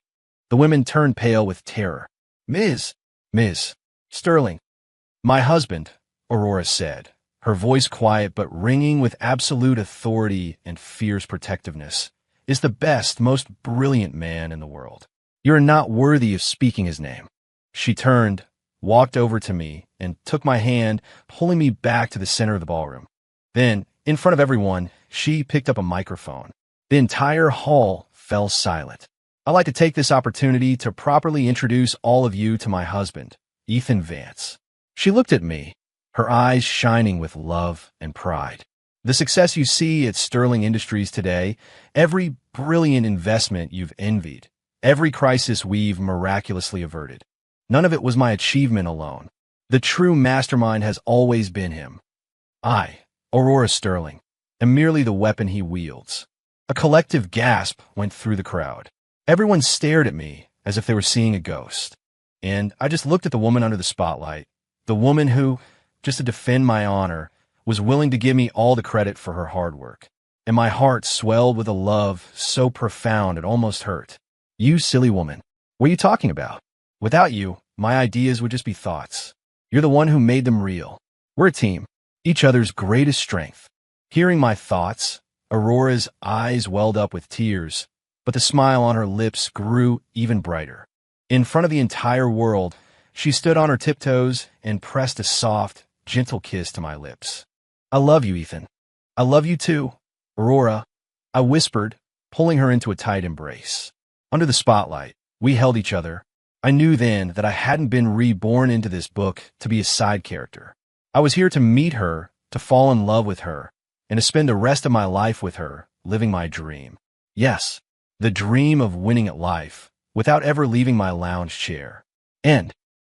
The women turned pale with terror. Ms. Sterling. "My husband," Aurora said, her voice quiet but ringing with absolute authority and fierce protectiveness, "is the best, most brilliant man in the world. You are not worthy of speaking his name." She turned, walked over to me, and took my hand, pulling me back to the center of the ballroom. Then, in front of everyone, she picked up a microphone. The entire hall fell silent. "I'd like to take this opportunity to properly introduce all of you to my husband, Ethan Vance." She looked at me, her eyes shining with love and pride. "The success you see at Sterling Industries today, every brilliant investment you've envied, every crisis we've miraculously averted, none of it was my achievement alone. The true mastermind has always been him. I, Aurora Sterling, am merely the weapon he wields." A collective gasp went through the crowd. Everyone stared at me as if they were seeing a ghost. And I just looked at the woman under the spotlight, the woman who, just to defend my honor, was willing to give me all the credit for her hard work. And my heart swelled with a love so profound it almost hurt. "You silly woman, what are you talking about? Without you, my ideas would just be thoughts. You're the one who made them real. We're a team, each other's greatest strength." Hearing my thoughts, Aurora's eyes welled up with tears, but the smile on her lips grew even brighter. In front of the entire world, she stood on her tiptoes and pressed a soft, gentle kiss to my lips. "I love you, Ethan. I love you too, Aurora," I whispered, pulling her into a tight embrace. Under the spotlight, we held each other. I knew then that I hadn't been reborn into this book to be a side character. I was here to meet her, to fall in love with her, and to spend the rest of my life with her, living my dream. Yes, the dream of winning at life, without ever leaving my lounge chair. End.